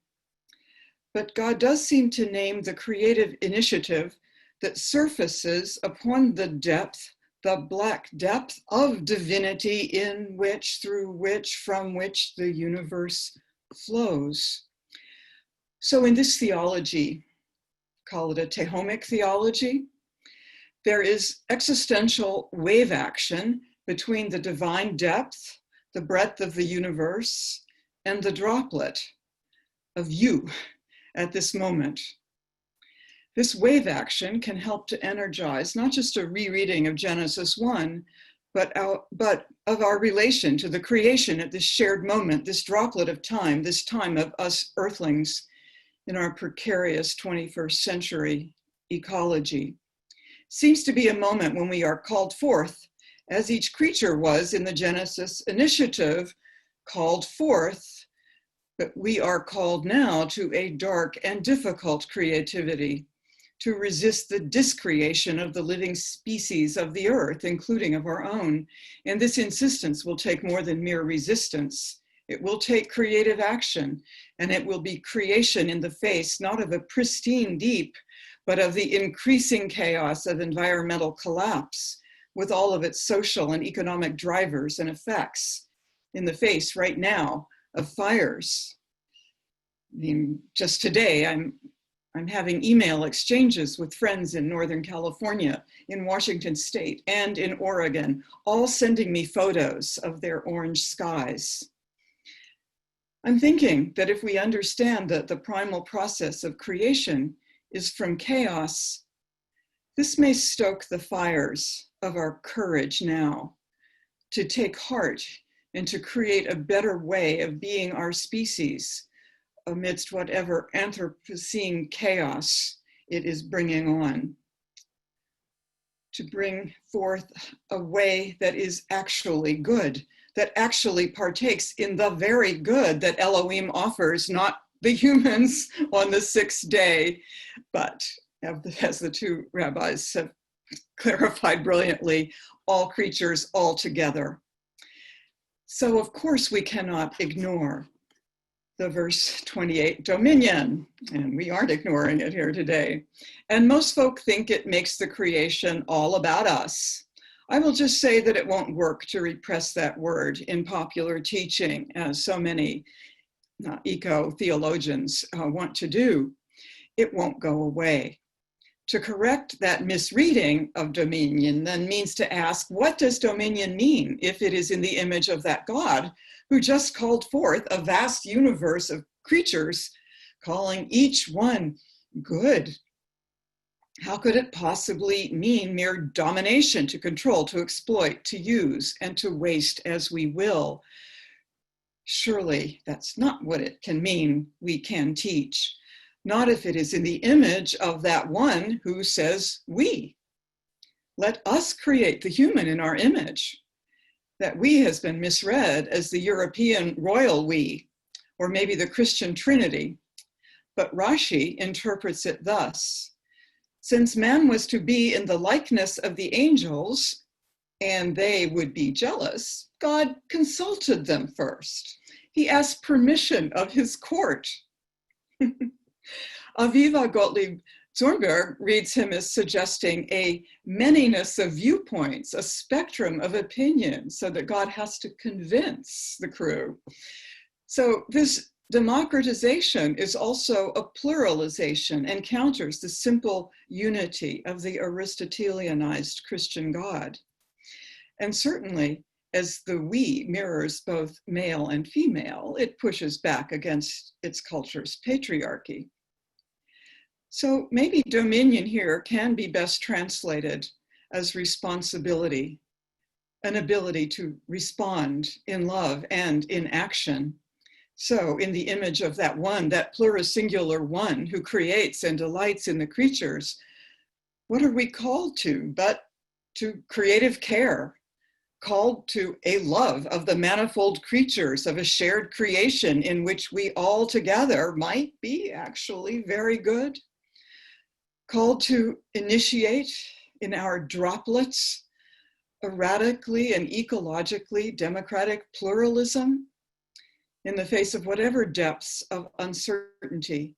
But God does seem to name the creative initiative that surfaces upon the depth, the black depth of divinity in which, through which, from which the universe flows. So in this theology, call it a Tehomic theology, there is existential wave action between the divine depth the breadth of the universe, and the droplet of you at this moment. This wave action can help to energize not just a rereading of Genesis 1, but of our relation to the creation at this shared moment, this droplet of time, this time of us earthlings in our precarious 21st century ecology. Seems to be a moment when we are called forth, as each creature was in the Genesis initiative, called forth, but we are called now to a dark and difficult creativity, to resist the discreation of the living species of the earth, including of our own. And this insistence will take more than mere resistance. It will take creative action, and it will be creation in the face, not of a pristine deep, but of the increasing chaos of environmental collapse, with all of its social and economic drivers and effects, in the face right now of fires. I mean, just today, I'm having email exchanges with friends in Northern California, in Washington State, and in Oregon, all sending me photos of their orange skies. I'm thinking that if we understand that the primal process of creation is from chaos, this may stoke the fires of our courage now to take heart and to create a better way of being our species amidst whatever Anthropocene chaos it is bringing on. To bring forth a way that is actually good, that actually partakes in the very good that Elohim offers, not the humans on the sixth day, but as the two rabbis have clarified brilliantly, all creatures all together. So of course we cannot ignore the verse 28, dominion, and we aren't ignoring it here today. And most folk think it makes the creation all about us. I will just say that it won't work to repress that word in popular teaching, as so many eco-theologians want to do. It won't go away. To correct that misreading of dominion then means to ask, what does dominion mean if it is in the image of that God who just called forth a vast universe of creatures, calling each one good? How could it possibly mean mere domination, to control, to exploit, to use, and to waste as we will? Surely that's not what it can mean we can teach. Not if it is in the image of that one who says we. Let us create the human in our image. That we has been misread as the European royal we, or maybe the Christian Trinity. But Rashi interprets it thus: since man was to be in the likeness of the angels, and they would be jealous, God consulted them first. He asked permission of his court. Aviva Gottlieb Zornberg reads him as suggesting a manyness of viewpoints, a spectrum of opinions, so that God has to convince the crew. So this democratization is also a pluralization and counters the simple unity of the Aristotelianized Christian God. And certainly, as the we mirrors both male and female, it pushes back against its culture's patriarchy. So maybe dominion here can be best translated as responsibility, an ability to respond in love and in action. So in the image of that one, that plurisingular one who creates and delights in the creatures, what are we called to but to creative care, called to a love of the manifold creatures of a shared creation in which we all together might be actually very good? Called to initiate in our droplets a radically and ecologically democratic pluralism in the face of whatever depths of uncertainty,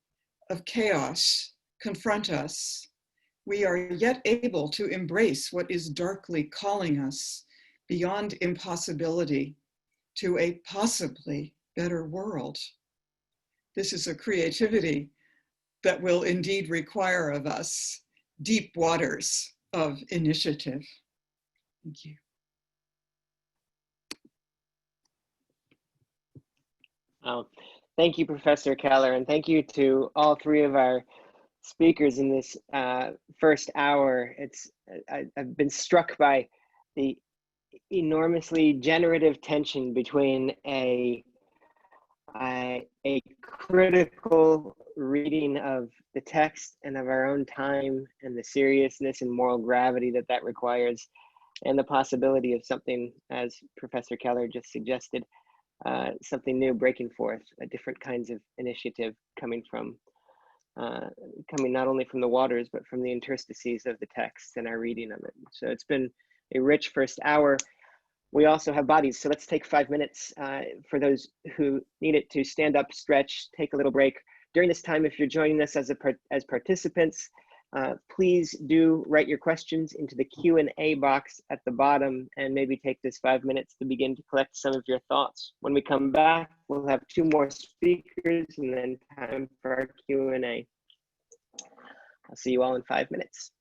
of chaos confront us. We are yet able to embrace what is darkly calling us beyond impossibility to a possibly better world. This is a creativity that will indeed require of us deep waters of initiative. Thank you. Thank you, Professor Keller, and thank you to all three of our speakers in this first hour. I've been struck by the enormously generative tension between a critical reading of the text and of our own time and the seriousness and moral gravity that that requires, and the possibility of something, as Professor Keller just suggested, something new breaking forth, different kinds of initiative coming not only from the waters, but from the interstices of the text and our reading of it. So it's been a rich first hour. We also have bodies, so let's take 5 minutes for those who need it to stand up, stretch, take a little break. During this time, if you're joining us as participants, please do write your questions into the Q&A box at the bottom, and maybe take this 5 minutes to begin to collect some of your thoughts. When we come back, we'll have 2 more speakers and then time for our Q&A. I'll see you all in 5 minutes.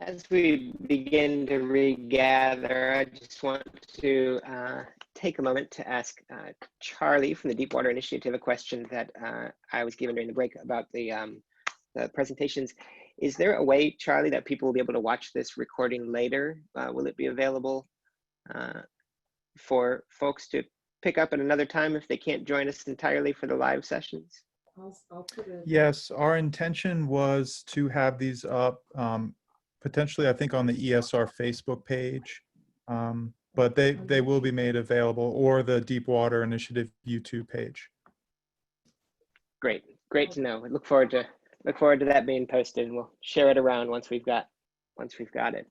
As we begin to regather, I just want to take a moment to ask Charlie from the Deepwater Initiative a question that I was given during the break about the presentations. Is there a way, Charlie, that people will be able to watch this recording later? Will it be available for folks to pick up at another time if they can't join us entirely for the live sessions? I'll put it. Yes, our intention was to have these up potentially, I think, on the ESR Facebook page, but they will be made available, or the Deepwater Initiative YouTube page. Great, great to know. I look forward to that being posted, and we'll share it around once we've got it.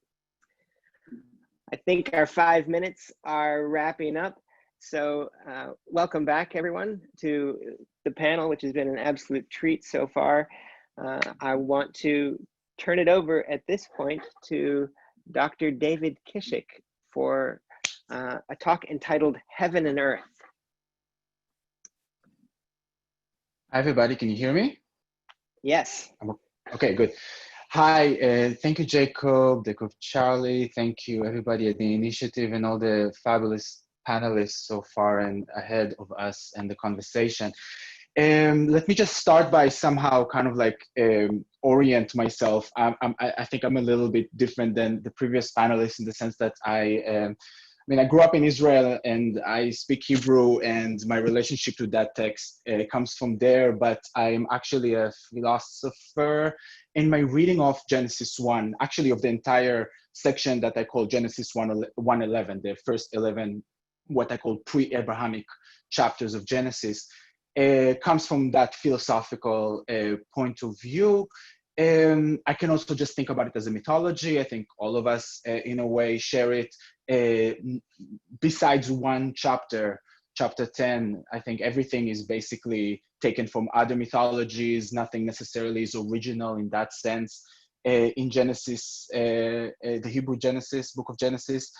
I think our 5 minutes are wrapping up. So welcome back, everyone, to the panel, which has been an absolute treat so far. I want to turn it over at this point to Dr. David Kishik for a talk entitled Heaven and Earth. Hi, everybody. Can you hear me? Yes. Okay, good. Hi, thank you, Jacob, Charlie. Thank you, everybody at the initiative and all the fabulous panelists so far and ahead of us and the conversation. Let me just start by somehow kind of like orient myself. I think I'm a little bit different than the previous panelists in the sense that I grew up in Israel and I speak Hebrew, and my relationship to that text comes from there, but I'm actually a philosopher. In my reading of Genesis 1, actually of the entire section that I call Genesis 1:11, the first 11, what I call pre-Abrahamic chapters of Genesis, comes from that philosophical point of view. I can also just think about it as a mythology. I think all of us, in a way, share it. Besides one chapter, chapter 10, I think everything is basically taken from other mythologies. Nothing necessarily is original in that sense. In Genesis, the Hebrew Genesis, book of Genesis,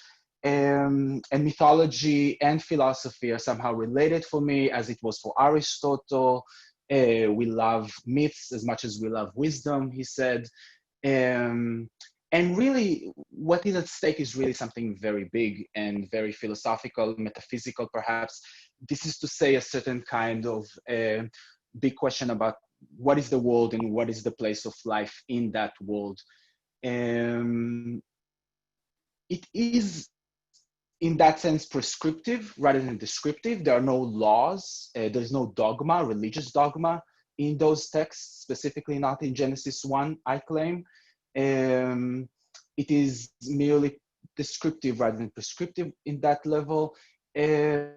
and mythology and philosophy are somehow related for me, as it was for Aristotle. We love myths as much as we love wisdom, he said. And really, what is at stake is really something very big and very philosophical, metaphysical, perhaps. This is to say a certain kind of big question about what is the world and what is the place of life in that world. It is, in that sense, prescriptive rather than descriptive. There are no laws. There's no dogma, religious dogma in those texts, specifically not in Genesis 1, I claim. It is merely descriptive rather than prescriptive in that level. It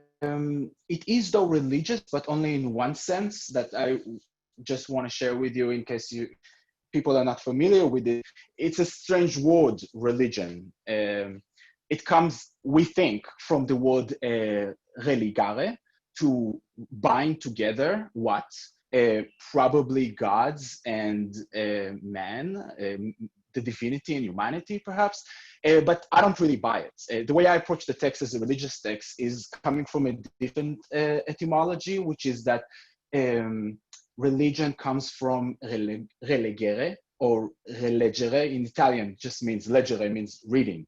is, though, religious, but only in one sense that I just want to share with you in case people are not familiar with it. It's a strange word, religion. It comes, we think, from the word religare, to bind together what? Probably gods and man, the divinity and humanity, perhaps. But I don't really buy it. The way I approach the text as a religious text is coming from a different etymology, which is that religion comes from relegere, or relegere in Italian, just means leggere, means reading.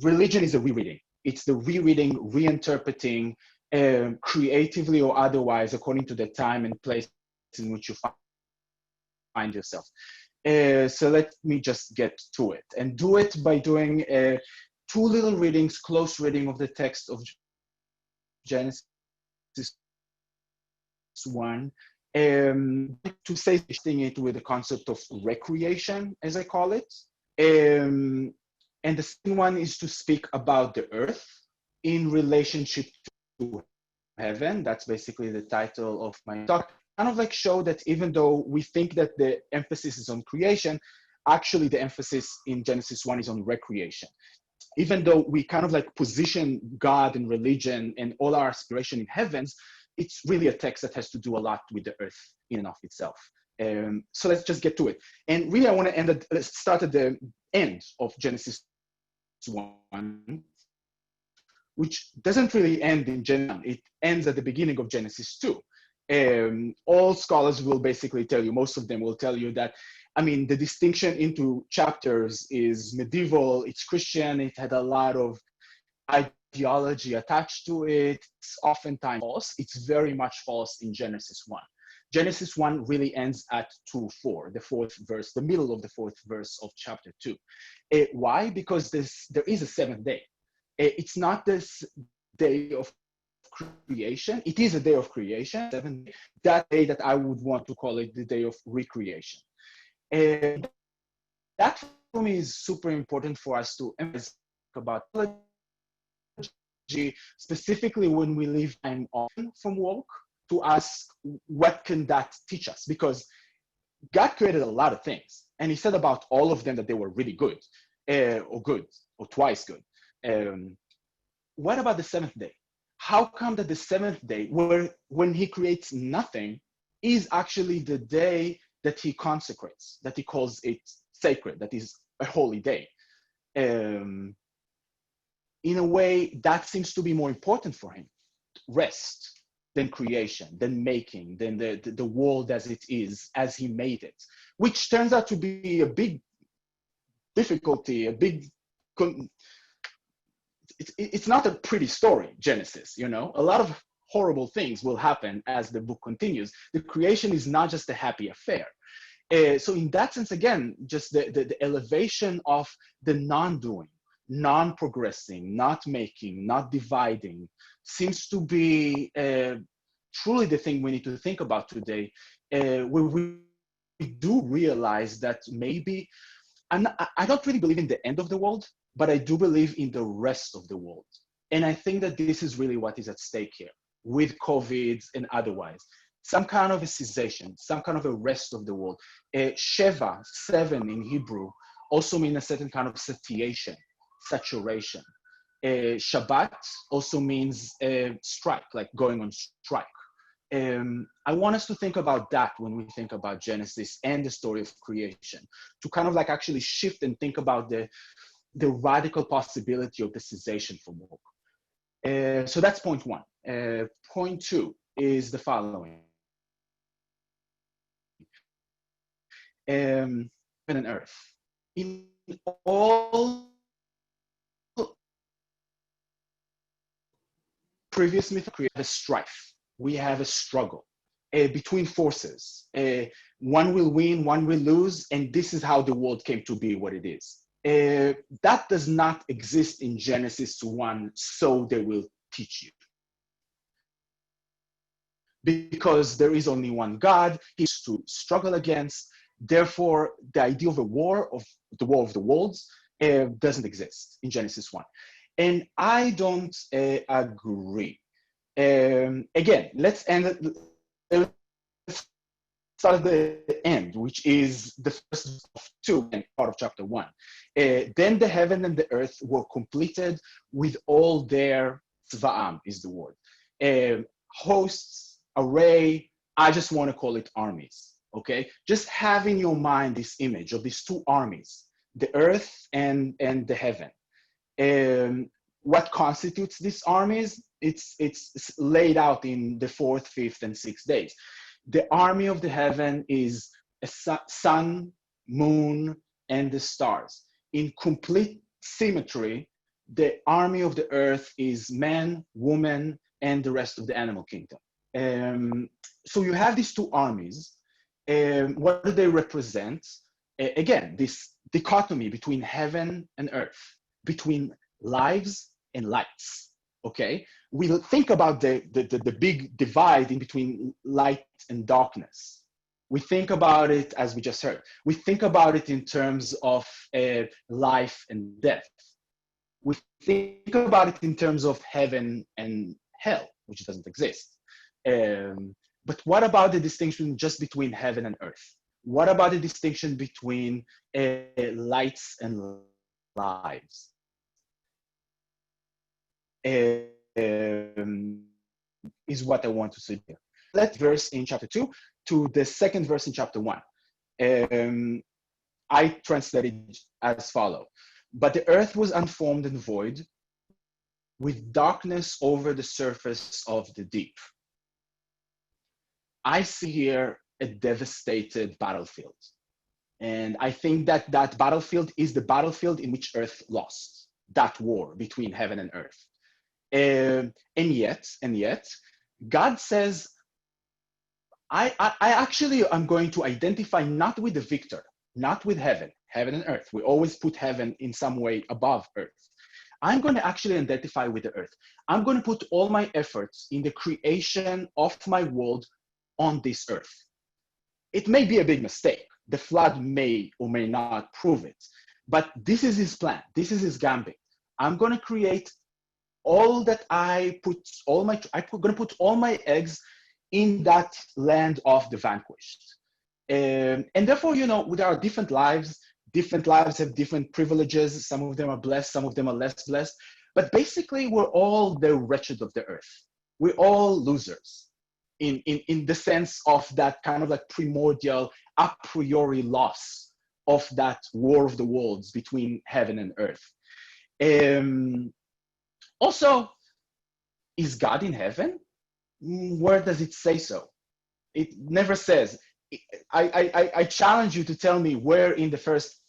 Religion is a rereading. It's the rereading, reinterpreting, creatively or otherwise, according to the time and place in which you find yourself. So let me just get to it, and do it by doing two little readings, close reading of the text of Genesis 1, to say it with the concept of recreation, as I call it. And the second one is to speak about the earth in relationship to heaven. That's basically the title of my talk. Kind of like show that even though we think that the emphasis is on creation, actually the emphasis in Genesis 1 is on recreation. Even though we kind of like position God and religion and all our aspiration in heavens, it's really a text that has to do a lot with the earth in and of itself. So let's just get to it. And really I want to let's start at the end of Genesis 1, which doesn't really end in Genesis 1. It ends at the beginning of Genesis 2. All scholars will basically tell you, most of them will tell you that, I mean, the distinction into chapters is medieval, it's Christian, it had a lot of ideology attached to it. It's oftentimes false. It's very much false in Genesis 1. Genesis 1 really ends at 2:4, the fourth verse, the middle of the fourth verse of chapter 2. Why? Because there is a seventh day. It's not this day of creation. It is a day of creation, seventh day, that day that I would want to call it the day of recreation. And that for me is super important for us to emphasize about theology, specifically when we leave time off from work, to ask what can that teach us? Because God created a lot of things, and he said about all of them that they were really good, or twice good. What about the seventh day? How come that the seventh day, when he creates nothing, is actually the day that he consecrates, that he calls it sacred, that is a holy day? In a way, that seems to be more important for him. Rest than creation, than making, than the world as it is, as he made it, which turns out to be a big difficulty, it's not a pretty story, Genesis, you know? A lot of horrible things will happen as the book continues. The creation is not just a happy affair. So in that sense, again, just the elevation of the non-doing, non-progressing, not making, not dividing, seems to be truly the thing we need to think about today, where we do realize that maybe, I don't really believe in the end of the world, but I do believe in the rest of the world. And I think that this is really what is at stake here with COVID and otherwise. Some kind of a cessation, some kind of a rest of the world. Sheva, 7 in Hebrew, also means a certain kind of satiation, saturation. Shabbat also means strike, like going on strike. I want us to think about that when we think about Genesis and the story of creation, to kind of like actually shift and think about the radical possibility of the cessation from work. So that's point one. Point two is the following. Heaven and earth. In all previous myths, we have a strife. We have a struggle between forces. One will win, one will lose, and this is how the world came to be what it is. That does not exist in Genesis 1, so they will teach you. Because there is only one God, he's to struggle against. Therefore, the idea of a war of the worlds doesn't exist in Genesis 1. And I don't agree. Again, let's start at the end, which is the first of 2 and part of chapter 1. Then the heaven and the earth were completed with all their tzva'am is the word. Hosts, array, I just want to call it armies, okay? Just have in your mind this image of these two armies, the earth and the heaven. What constitutes these armies? It's laid out in the 4th, 5th, and 6th days. The army of the heaven is a sun, moon, and the stars. In complete symmetry, the army of the earth is man, woman, and the rest of the animal kingdom. So you have these two armies. What do they represent? Again, this dichotomy between heaven and earth, between lives and lights, okay? We'll think about the big divide in between light and darkness. We think about it, as we just heard, we think about it in terms of life and death. We think about it in terms of heaven and hell, which doesn't exist. But what about the distinction just between heaven and earth? What about the distinction between lights and lives? Is what I want to say here. Let's verse in chapter 2 to the second verse in chapter 1. I translated as follows. But the earth was unformed and void, with darkness over the surface of the deep. I see here a devastated battlefield. And I think that that battlefield is the battlefield in which Earth lost, that war between heaven and earth. And yet, God says, I actually am going to identify not with the victor, not with heaven and earth. We always put heaven in some way above earth. I'm going to actually identify with the earth. I'm going to put all my efforts in the creation of my world on this earth. It may be a big mistake. The flood may or may not prove it, but this is his plan. This is his gambit. I'm going to create all that I'm going to put all my eggs in that land of the vanquished. And therefore, you know, there are different lives. Different lives have different privileges. Some of them are blessed, some of them are less blessed. But basically, we're all the wretched of the earth. We're all losers in the sense of that kind of like primordial a priori loss of that war of the worlds between heaven and earth. Also, is God in heaven? Where does it say so? It never says. I challenge you to tell me where in the first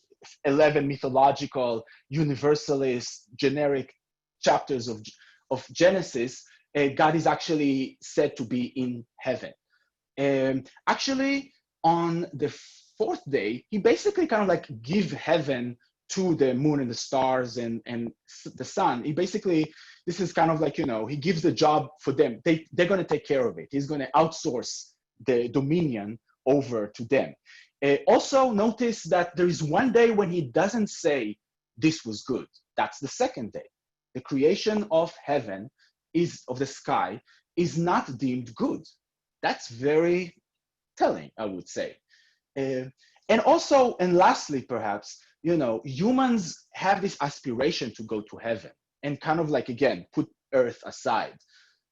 11 mythological, universalist, generic chapters of Genesis, God is actually said to be in heaven. Actually, on the fourth day, he basically kind of like give heaven to the moon and the stars and the sun. He basically, this is kind of like, you know, he gives the job for them. They're going to take care of it. He's going to outsource the dominion over to them. Also notice that there is one day when he doesn't say this was good. That's the second day. The creation of heaven of the sky is not deemed good. That's very telling, I would say. And also, and lastly, perhaps, you know, humans have this aspiration to go to heaven and kind of like, again, put earth aside.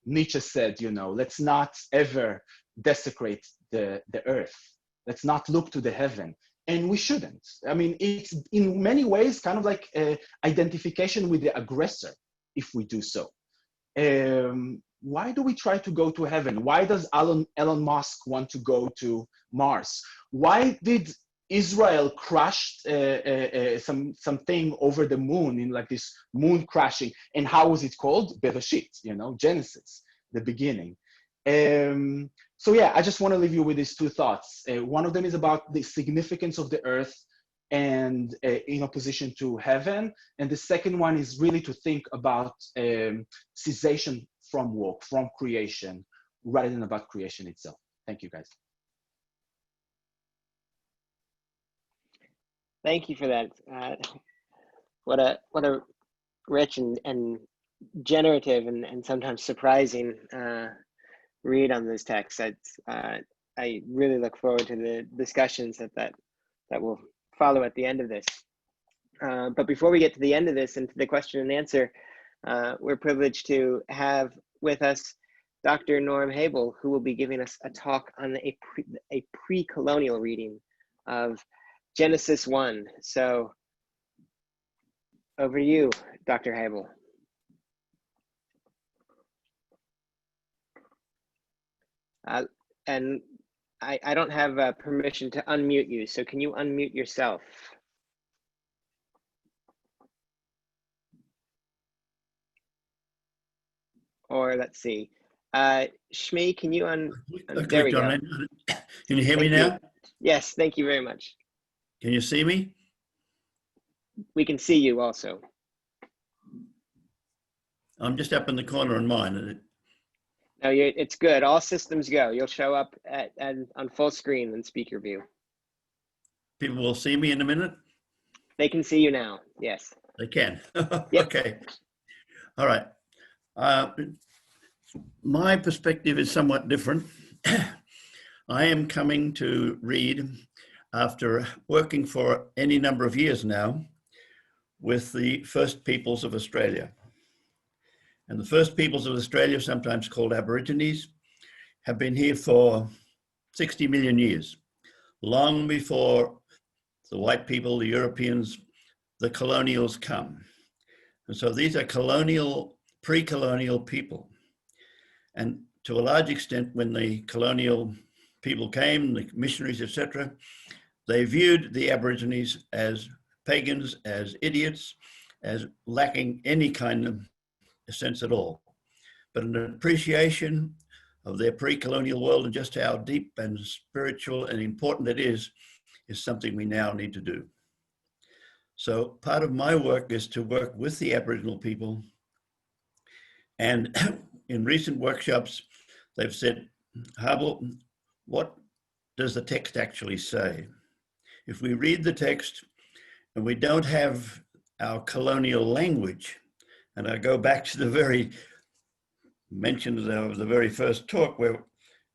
Nietzsche said, you know, let's not ever desecrate the earth. Let's not look to the heaven. And we shouldn't. I mean, it's in many ways kind of like identification with the aggressor if we do so. Why do we try to go to heaven? Why does Elon Musk want to go to Mars? Why did Israel crash something over the moon in like this moon crashing? And how was it called? Bereshit, you know, Genesis, the beginning. So yeah, I just want to leave you with these two thoughts. One of them is about the significance of the earth and in opposition to heaven. And the second one is really to think about cessation from work, from creation, rather than about creation itself. Thank you, guys. Thank you for that. What a rich and generative and sometimes surprising read on this text. I really look forward to the discussions that will follow at the end of this. But before we get to the end of this and to the question and answer, we're privileged to have with us Dr. Norm Habel, who will be giving us a talk on a pre-colonial reading of Genesis 1. So over to you, Dr. Habel. And I don't have permission to unmute you, so can you unmute yourself? Or let's see, Shmi, can you there we go. Can you hear me now? Yes, thank you very much. Can you see me? We can see you also. I'm just up in the corner on mine. No, it's good. All systems go. You'll show up on full screen in speaker view. People will see me in a minute? They can see you now, yes. They can. Yep. Okay. All right. My perspective is somewhat different. I am coming to read after working for any number of years now with the First Peoples of Australia. And the First Peoples of Australia, sometimes called Aborigines, have been here for 60 million years, long before the white people, the Europeans, the colonials come. And so these are colonial, pre-colonial people. And to a large extent, when the colonial people came, the missionaries, etc., they viewed the Aborigines as pagans, as idiots, as lacking any kind of sense at all. But an appreciation of their pre-colonial world and just how deep and spiritual and important it is something we now need to do. So part of my work is to work with the Aboriginal people. And in recent workshops, they've said, Hubble, what does the text actually say? If we read the text and we don't have our colonial language, and I go back to the very mentions of the very first talk where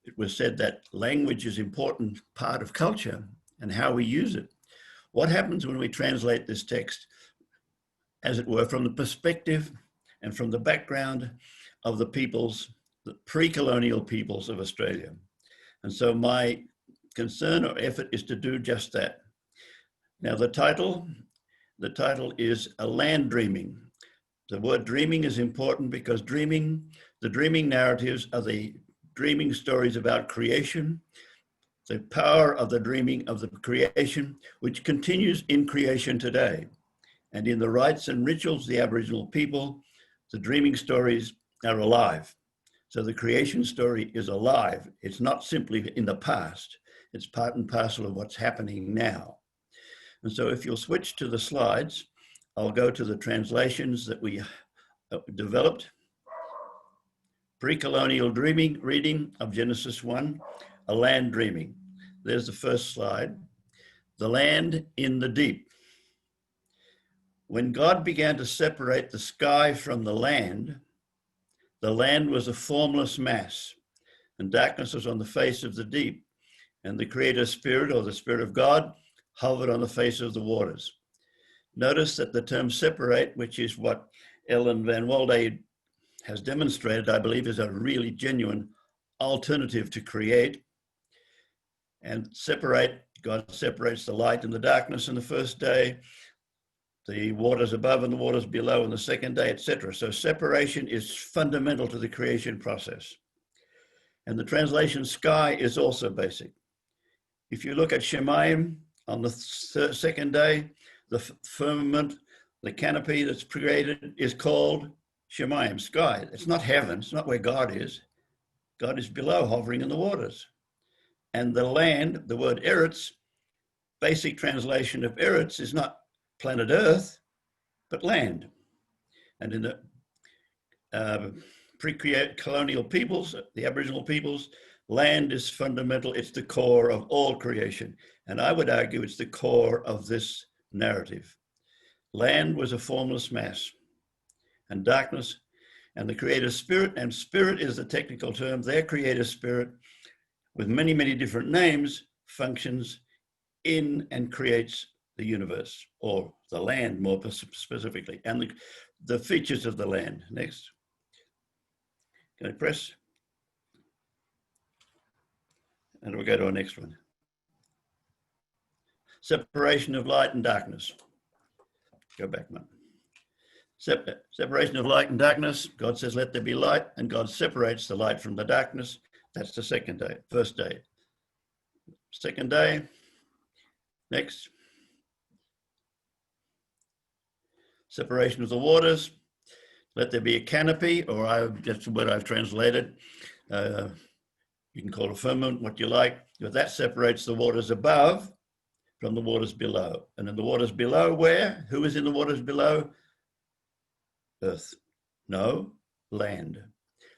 it was said that language is an important part of culture and how we use it. What happens when we translate this text, as it were, from the perspective and from the background of the peoples, the pre-colonial peoples of Australia? And so my concern or effort is to do just that. Now the title is A Land Dreaming. The word dreaming is important because the dreaming narratives are the dreaming stories about creation, the power of the dreaming of the creation, which continues in creation today. And in the rites and rituals of the Aboriginal people, the dreaming stories are alive. So the creation story is alive. It's not simply in the past. It's part and parcel of what's happening now. And so if you'll switch to the slides, I'll go to the translations that we developed. Pre-colonial dreaming, reading of Genesis 1, A Land Dreaming. There's the first slide. The land in the deep. When God began to separate the sky from the land was a formless mass, and darkness was on the face of the deep, and the Creator Spirit, or the Spirit of God, hovered on the face of the waters. Notice that the term separate, which is what Ellen van Walde has demonstrated, I believe, is a really genuine alternative to create. And separate, God separates the light and the darkness in the first day, the waters above and the waters below in the second day, etc. So separation is fundamental to the creation process. And the translation sky is also basic. If you look at Shemayim on the second day, the firmament, the canopy that's created is called Shemayim, sky. It's not heaven, it's not where God is. God is below, hovering in the waters. And the land, the word Eretz, basic translation of Eretz is not planet Earth, but land. And in the pre-colonial peoples, the Aboriginal peoples, land is fundamental. It's the core of all creation. And I would argue it's the core of this narrative. Land was a formless mass, and darkness, and the Creator Spirit, and spirit is the technical term, their Creator Spirit, with many, many different names, functions in and creates the universe, or the land more specifically, and the features of the land. Next. Can I press? And we'll go to our next one. Separation of light and darkness. Go back one. Separation of light and darkness. God says, let there be light, and God separates the light from the darkness. That's the second day, first day. Second day. Next. Separation of the waters. Let there be a canopy, or that's what I've translated. You can call it a firmament, what you like, but that separates the waters above from the waters below. And in the waters below, where? Who is in the waters below? Earth. No, land.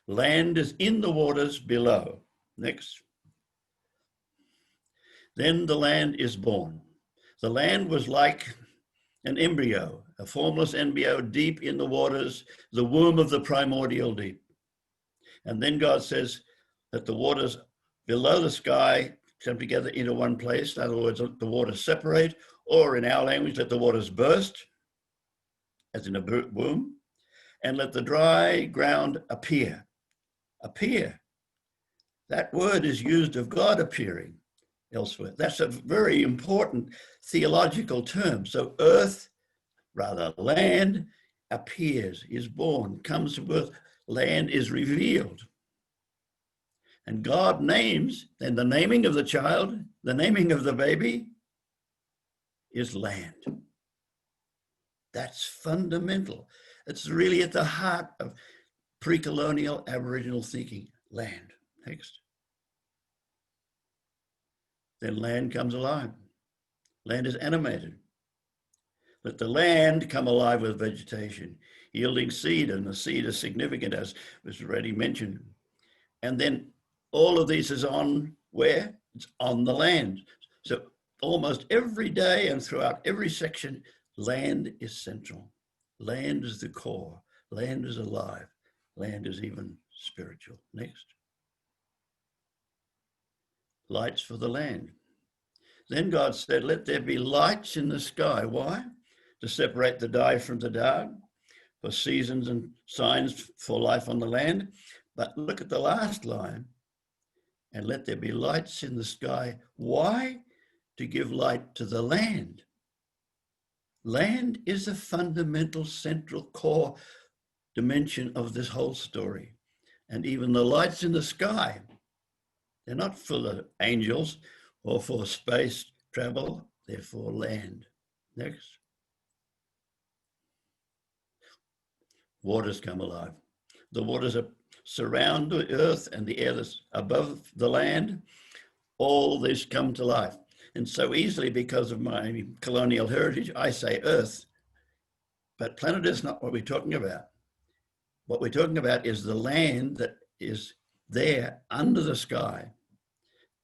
Land is in the waters below. Next. Then the land is born. The land was like an embryo, a formless embryo deep in the waters, the womb of the primordial deep. And then God says that the waters below the sky come together into one place. In other words, the waters separate, or in our language, let the waters burst, as in a womb, and let the dry ground appear. Appear. That word is used of God appearing elsewhere. That's a very important theological term. So earth, rather land, appears, is born, comes to birth. Land is revealed. And God names, and the naming of the child, the naming of the baby is land. That's fundamental. It's really at the heart of pre-colonial Aboriginal thinking, land. Next. Then land comes alive. Land is animated. Let the land come alive with vegetation, yielding seed, and the seed is significant, as was already mentioned. And then all of this is on where? It's on the land. So almost every day and throughout every section, land is central. Land is the core. Land is alive. Land is even spiritual. Next. Lights for the land. Then God said, let there be lights in the sky. Why? To separate the day from the dark, for seasons and signs for life on the land. But look at the last line. And let there be lights in the sky. Why? To give light to the land. Land is a fundamental, central, core dimension of this whole story. And even the lights in the sky, they're not for the angels or for space travel, they're for land. Next. Waters come alive. The waters surround the earth and the air that's above the land. All this come to life. And so easily, because of my colonial heritage, I say earth, but planet is not what we're talking about. What we're talking about is the land that is there under the sky,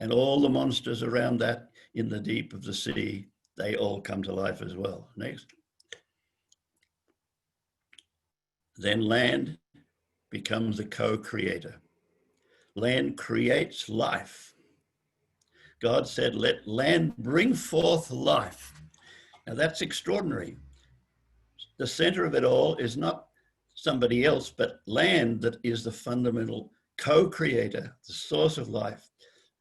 and all the monsters around that in the deep of the sea, they all come to life as well. Next. Then land becomes a co-creator. Land creates life. God said, let land bring forth life. Now that's extraordinary. The center of it all is not somebody else, but land that is the fundamental co-creator, the source of life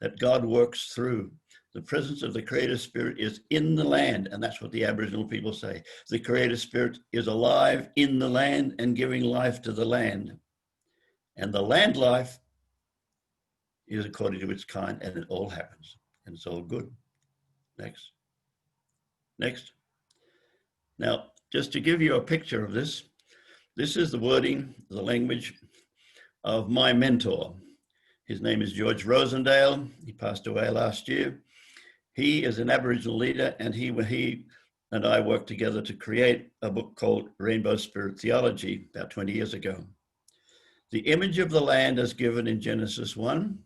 that God works through. The presence of the Creator Spirit is in the land, and that's what the Aboriginal people say. The Creator Spirit is alive in the land and giving life to the land. And the land life is according to its kind, and it all happens, and it's all good. Next. Next. Now, just to give you a picture of this, this is the wording, the language of my mentor. His name is George Rosendale. He passed away last year. He is an Aboriginal leader, and he and I worked together to create a book called Rainbow Spirit Theology about 20 years ago. The image of the land as given in Genesis 1,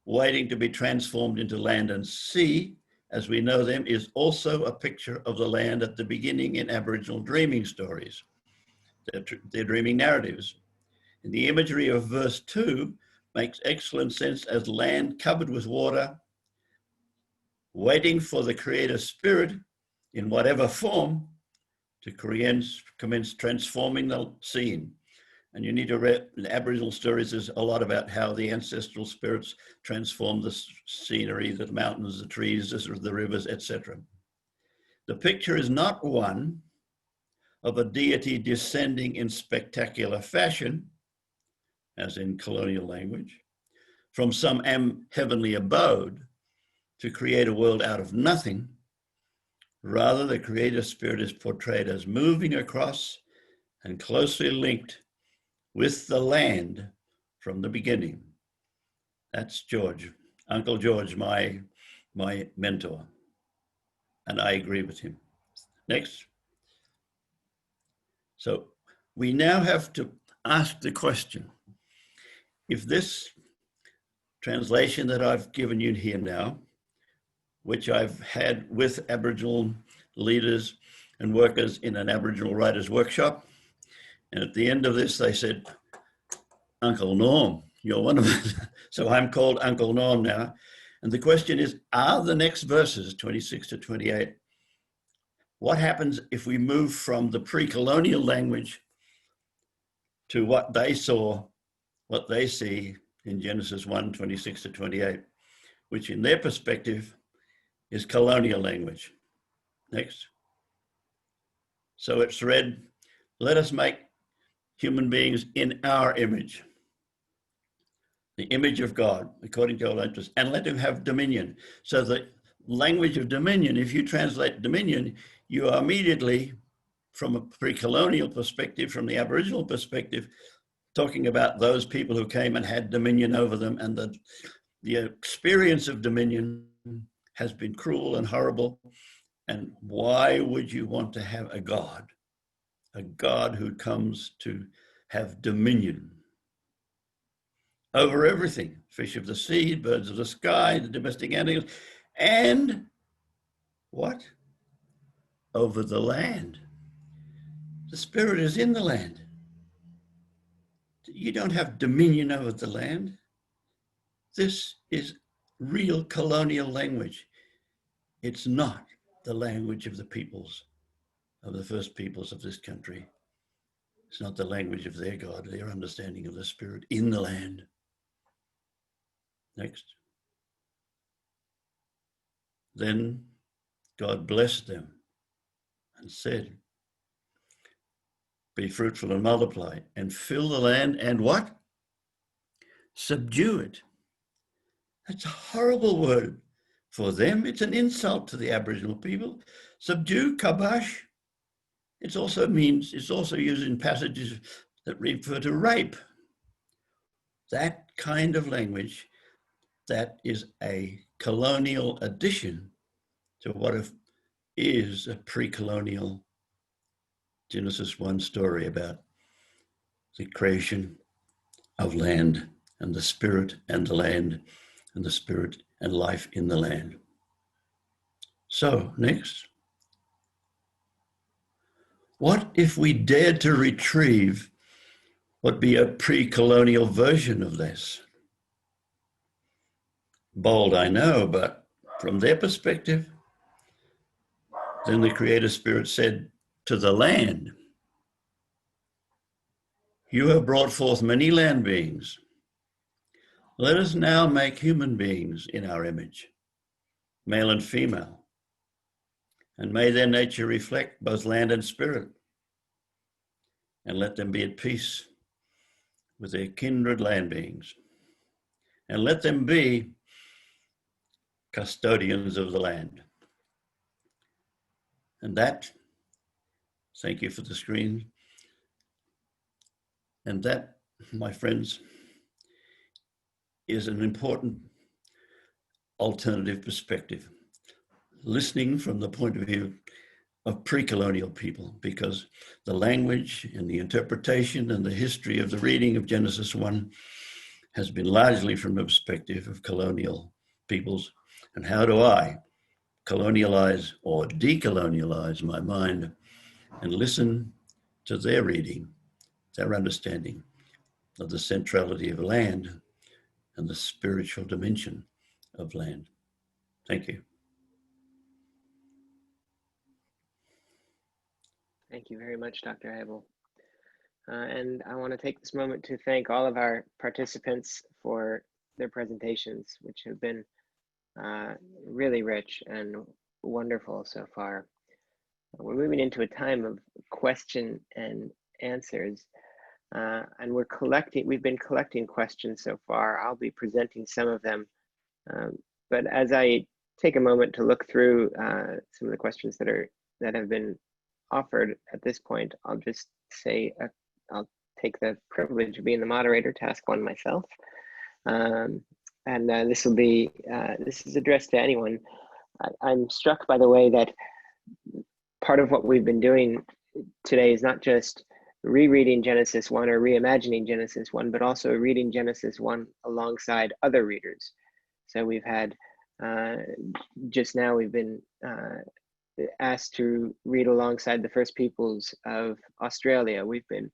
waiting to be transformed into land and sea, as we know them, is also a picture of the land at the beginning in Aboriginal dreaming stories, their dreaming narratives. And the imagery of verse 2 makes excellent sense as land covered with water, waiting for the Creator Spirit in whatever form to commence transforming the scene. And you need to read in Aboriginal stories, there's a lot about how the ancestral spirits transform the scenery, the mountains, the trees, the rivers, etc. The picture is not one of a deity descending in spectacular fashion, as in colonial language, from some heavenly abode to create a world out of nothing. Rather, the Creator Spirit is portrayed as moving across and closely linked with the land from the beginning. That's George, Uncle George, my mentor. And I agree with him. Next. So we now have to ask the question, if this translation that I've given you here now, which I've had with Aboriginal leaders and workers in an Aboriginal writers workshop, and at the end of this, they said, Uncle Norm, you're one of us. So I'm called Uncle Norm now. And the question is, are the next verses, 26 to 28, what happens if we move from the pre-colonial language to what they saw, what they see in Genesis 1, 26 to 28, which in their perspective is colonial language. Next. So it's read, let us make human beings in our image. the image of God, according to all interest, and let him have dominion. So the language of dominion, if you translate dominion, you are immediately, from a pre-colonial perspective, from the Aboriginal perspective, talking about those people who came and had dominion over them, and the experience of dominion has been cruel and horrible. And why would you want to have a God who comes to have dominion over everything, fish of the sea, birds of the sky, the domestic animals, and what? Over the land. The Spirit is in the land. You don't have dominion over the land. This is real colonial language. It's not the language of the peoples, of the first peoples of this country. It's not the language of their God, their understanding of the Spirit in the land. Next. Then God blessed them and said, be fruitful and multiply and fill the land and what? Subdue it. That's a horrible word. For them, it's an insult to the Aboriginal people. Subdue, kabash. It's also used in passages that refer to rape. That kind of language, that is a colonial addition to what is a pre-colonial Genesis 1 story about the creation of land and the Spirit and the land and the Spirit and life in the land. So, next. What if we dared to retrieve what would be a pre-colonial version of this? Bold, I know, but from their perspective, then the Creator Spirit said to the land, you have brought forth many land beings. Let us now make human beings in our image, male and female, and may their nature reflect both land and spirit, and let them be at peace with their kindred land beings, and let them be custodians of the land. And that, thank you for the screen, and that, my friends, is an important alternative perspective, listening from the point of view of pre-colonial people, because the language and the interpretation and the history of the reading of Genesis 1 has been largely from the perspective of colonial peoples. And how do I colonialize or decolonialize my mind and listen to their reading, their understanding of the centrality of land and the spiritual dimension of land? Thank you. Thank you very much, Dr. Abel. And I want to take this moment to thank all of our participants for their presentations, which have been really rich and wonderful so far. We're moving into a time of question and answers, and we've been collecting questions so far. I'll be presenting some of them, but as I take a moment to look through some of the questions that have been offered at this point, I'll just say I'll take the privilege of being the moderator to ask one myself. This is addressed to anyone. I'm struck by the way that part of what we've been doing today is not just rereading Genesis 1 or reimagining Genesis 1, but also reading Genesis 1 alongside other readers. So we've had, just now we've been asked to read alongside the first peoples of Australia. We've been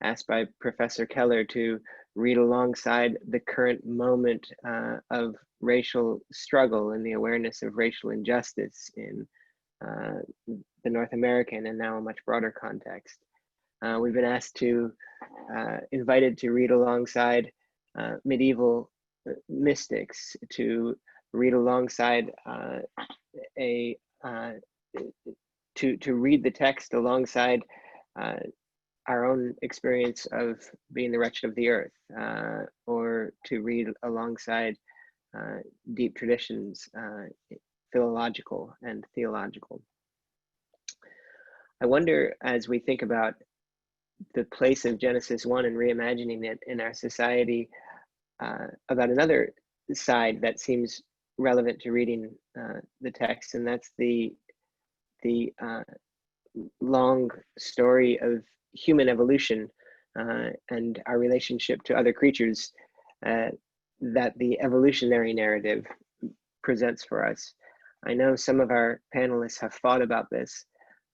asked by Professor Keller to read alongside the current moment of racial struggle and the awareness of racial injustice in the North American and now a much broader context. We've been asked to, invited to read alongside medieval mystics, to read alongside to read the text alongside our own experience of being the wretched of the earth, or to read alongside deep traditions, philological and theological. I wonder, as we think about the place of Genesis 1 and reimagining it in our society, about another side that seems relevant to reading the text, and that's the long story of human evolution and our relationship to other creatures that the evolutionary narrative presents for us. I know some of our panelists have thought about this,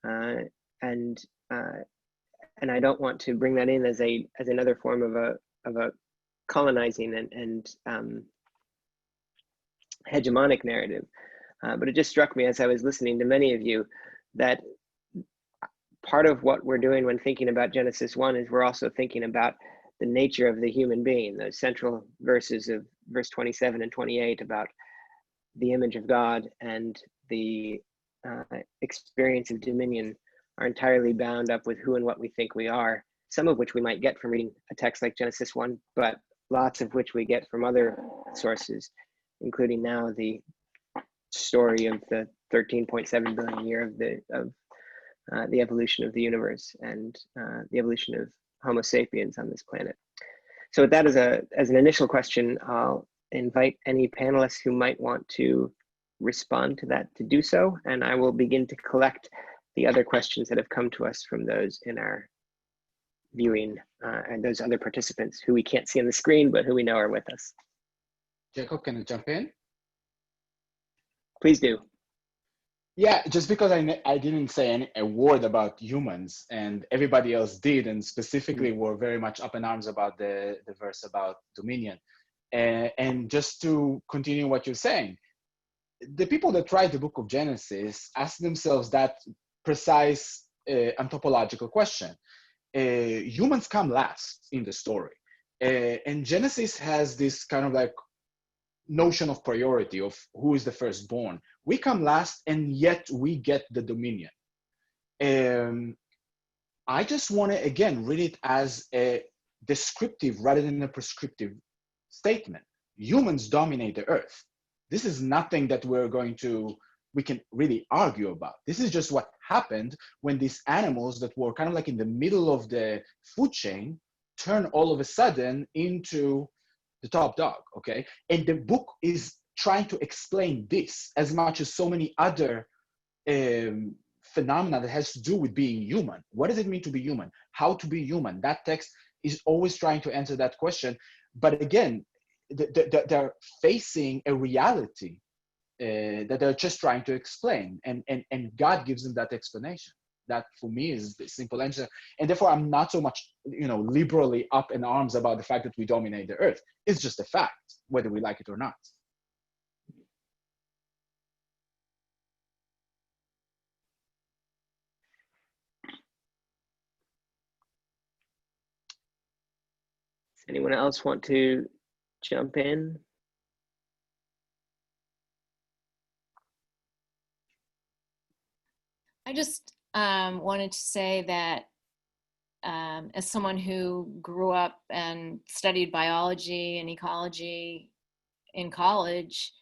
and I don't want to bring that in as another form of a colonizing and hegemonic narrative, but it just struck me as I was listening to many of you that part of what we're doing when thinking about Genesis 1 is we're also thinking about the nature of the human being. Those central verses of verse 27 and 28 about the image of God and the experience of dominion are entirely bound up with who and what we think we are, some of which we might get from reading a text like Genesis 1, but lots of which we get from other sources, including now the story of the 13.7 billion year of the evolution of the universe and the evolution of Homo sapiens on this planet. So with that as an initial question, I'll invite any panelists who might want to respond to that to do so, and I will begin to collect the other questions that have come to us from those in our viewing and those other participants who we can't see on the screen, but who we know are with us. Jacob, can I jump in? Please do. Yeah, just because I didn't say a word about humans and everybody else did, and specifically were very much up in arms about the verse about dominion. And just to continue what you're saying, the people that write the book of Genesis ask themselves that precise anthropological question. Humans come last in the story. And Genesis has this kind of like notion of priority of who is the firstborn. We come last, and yet we get the dominion. I just want to, again, read it as a descriptive rather than a prescriptive statement. Humans dominate the earth. This is nothing that we can really argue about. This is just what happened when these animals that were kind of like in the middle of the food chain turn all of a sudden into the top dog, okay? And the book is trying to explain this as much as so many other phenomena that has to do with being human. What does it mean to be human? How to be human? That text is always trying to answer that question. But again, they're facing a reality that they're just trying to explain. And God gives them that explanation. That for me is the simple answer. And therefore I'm not so much, liberally up in arms about the fact that we dominate the earth. It's just a fact, whether we like it or not. Does anyone else want to jump in? I just wanted to say that as someone who grew up and studied biology and ecology in college,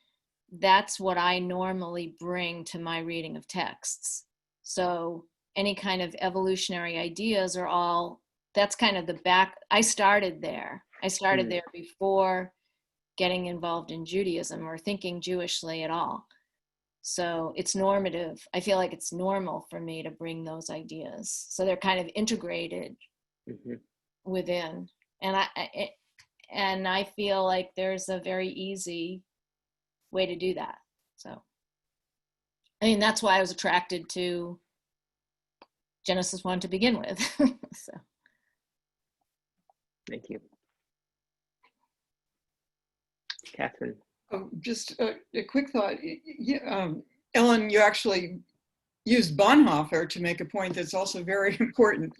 that's what I normally bring to my reading of texts. So any kind of evolutionary ideas are all, that's kind of the back, I started there. I started there before getting involved in Judaism or thinking Jewishly at all. So it's normative. I feel like it's normal for me to bring those ideas. So they're kind of integrated within. And I feel like there's a very easy way to do that. So, I mean, that's why I was attracted to Genesis 1 to begin with. So. Thank you. Catherine. Oh, just a quick thought. Ellen, you actually used Bonhoeffer to make a point that's also very important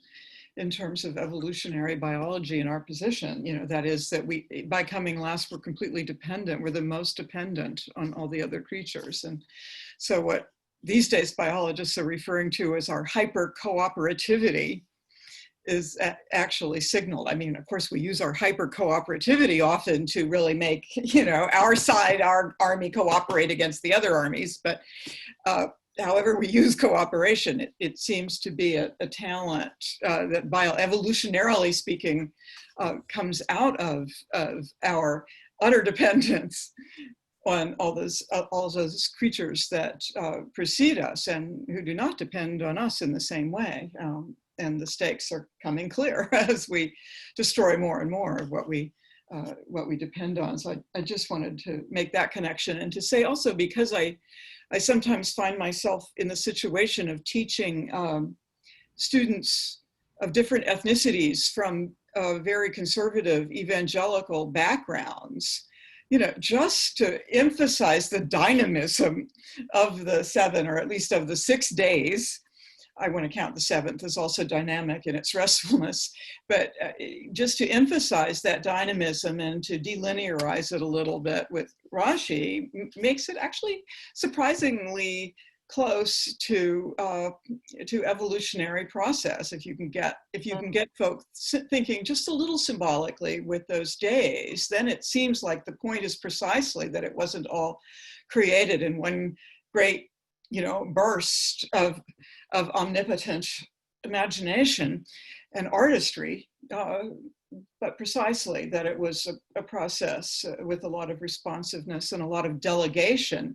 in terms of evolutionary biology in our position. That is that we, by coming last, we're completely dependent. We're the most dependent on all the other creatures. And so what these days biologists are referring to as our hyper-cooperativity actually signaled. I mean, of course, we use our hyper cooperativity often to really make, you know, our side, our army cooperate against the other armies. But however we use cooperation, it seems to be a talent that, evolutionarily speaking, comes out of our utter dependence on all those creatures that precede us and who do not depend on us in the same way. And the stakes are coming clear as we destroy more and more of what we depend on. So I just wanted to make that connection, and to say also, because I sometimes find myself in the situation of teaching students of different ethnicities from very conservative evangelical backgrounds, you know, just to emphasize the dynamism of the 7, or at least of the 6 days. I want to count the 7th as also dynamic in its restfulness, but just to emphasize that dynamism and to delinearize it a little bit with Rashi makes it actually surprisingly close to evolutionary process. If you can get folks thinking just a little symbolically with those days, then it seems like the point is precisely that it wasn't all created in one great, you know, burst of omnipotent imagination and artistry, but precisely that it was a process with a lot of responsiveness and a lot of delegation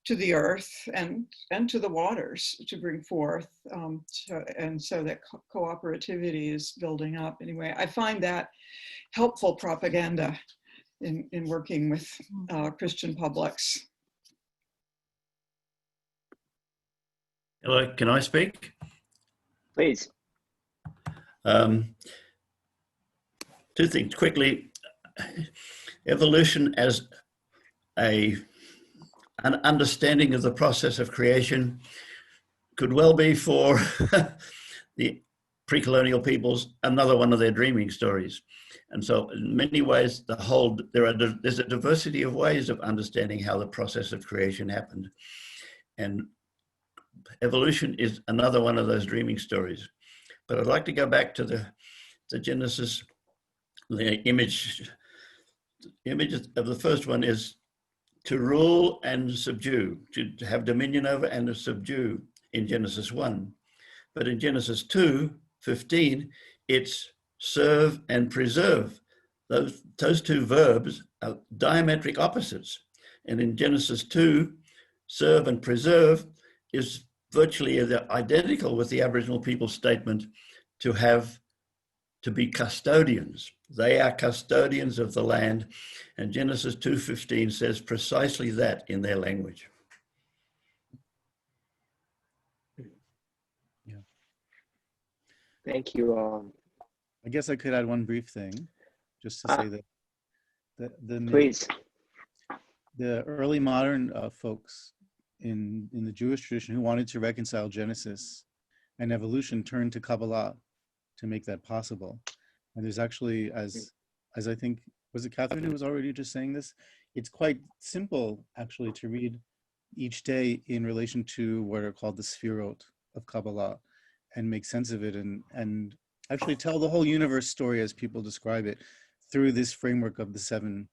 to the earth and to the waters to bring forth, so that cooperativity is building up. Anyway, I find that helpful propaganda in working with Christian publics. Hello, can I speak? Please. 2 things quickly. Evolution as an understanding of the process of creation could well be for the pre-colonial peoples another one of their dreaming stories. And so in many ways, there's a diversity of ways of understanding how the process of creation happened. And evolution is another one of those dreaming stories. But I'd like to go back to the Genesis. The images of the first one is to rule and subdue, to have dominion over and to subdue in Genesis 1. But in Genesis 2:15, it's serve and preserve. Those 2 verbs are diametric opposites. And in Genesis 2, serve and preserve is virtually identical with the Aboriginal people's statement to be custodians. They are custodians of the land. And Genesis 2:15 says precisely that in their language. Yeah. Thank you all. I guess I could add one brief thing, just to say that Please. the early modern folks in the Jewish tradition who wanted to reconcile Genesis and evolution turned to Kabbalah to make that possible. And there's actually, as I think, was it Catherine who was already just saying this? It's quite simple actually to read each day in relation to what are called the Sfirot of Kabbalah and make sense of it and actually tell the whole universe story as people describe it through this framework of the seven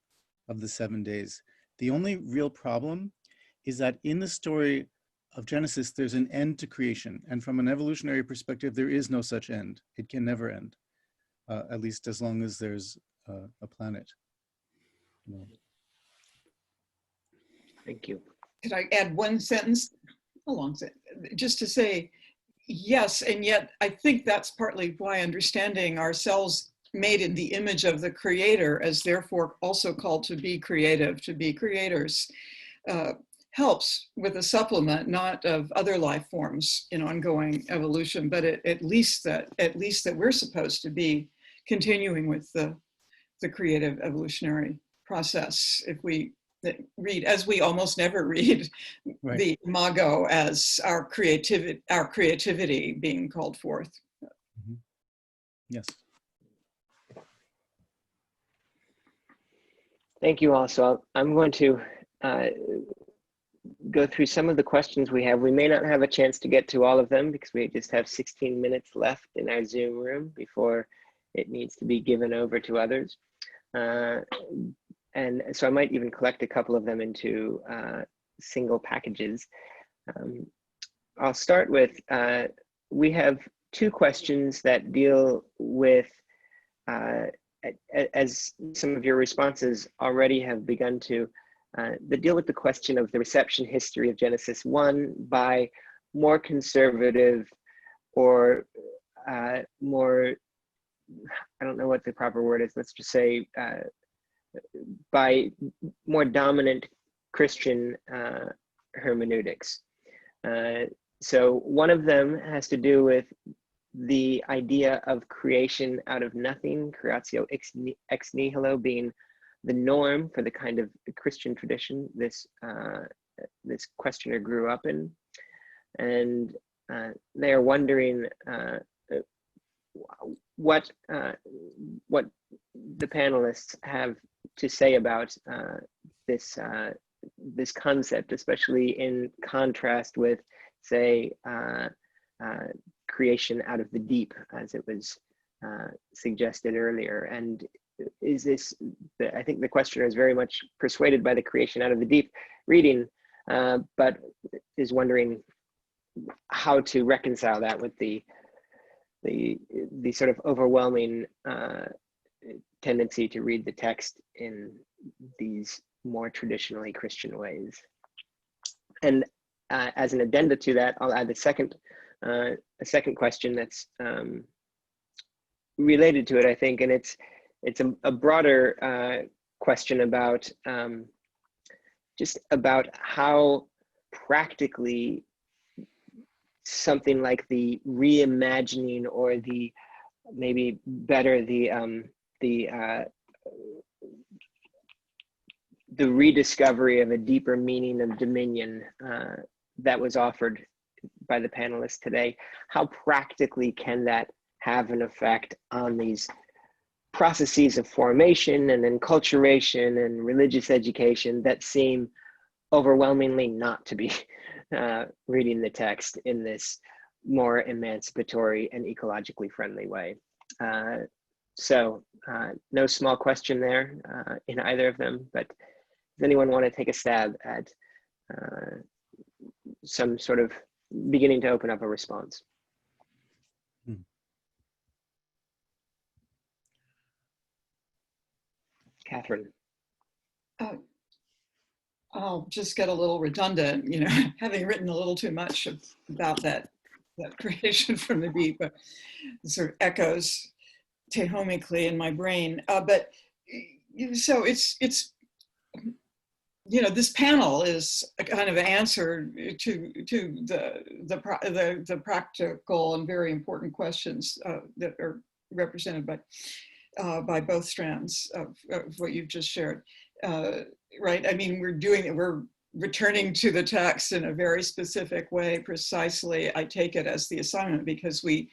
days. The only real problem is that in the story of Genesis, there's an end to creation. And from an evolutionary perspective, there is no such end. It can never end, at least as long as there's a planet. No. Thank you. Could I add one sentence? A long sentence, just to say, yes, and yet I think that's partly why understanding ourselves made in the image of the Creator, as therefore also called to be creative, to be creators, helps with a supplement, not of other life forms in ongoing evolution, but at least that we're supposed to be continuing with the creative evolutionary process. If we read, as we almost never read, right, the imago as our creativity being called forth. Mm-hmm. Yes. Thank you all. So I'm going to go through some of the questions we have. We may not have a chance to get to all of them because we just have 16 minutes left in our Zoom room before it needs to be given over to others. And so I might even collect a couple of them into single packages. I'll start with, we have two questions that deal with, as some of your responses already have begun to, that deal with the question of the reception history of Genesis 1 by more conservative or more, I don't know what the proper word is, let's just say by more dominant Christian hermeneutics. So one of them has to do with the idea of creation out of nothing, creatio ex nihilo, being the norm for the kind of Christian tradition this this questioner grew up in, and they are wondering what the panelists have to say about this this concept, especially in contrast with, say, creation out of the deep, as it was suggested earlier. And is this, I think the questioner is very much persuaded by the creation out of the deep reading, but is wondering how to reconcile that with the sort of overwhelming tendency to read the text in these more traditionally Christian ways. And as an addenda to that, I'll add a second question that's related to it, I think, and it's a broader question about just about how practically something like the reimagining, or the maybe better the rediscovery of a deeper meaning of dominion that was offered by the panelists today, how practically can that have an effect on these processes of formation and enculturation and religious education that seem overwhelmingly not to be reading the text in this more emancipatory and ecologically friendly way? So no small question there in either of them, but does anyone want to take a stab at some sort of beginning to open up a response? Catherine. I'll just get a little redundant, you know, having written a little too much about that creation from the deep, but it sort of echoes tehomically in my brain. But so it's you know, this panel is a kind of answer to the practical and very important questions that are represented by both strands of what you've just shared. Right? I mean, we're returning to the text in a very specific way, precisely, I take it, as the assignment, because we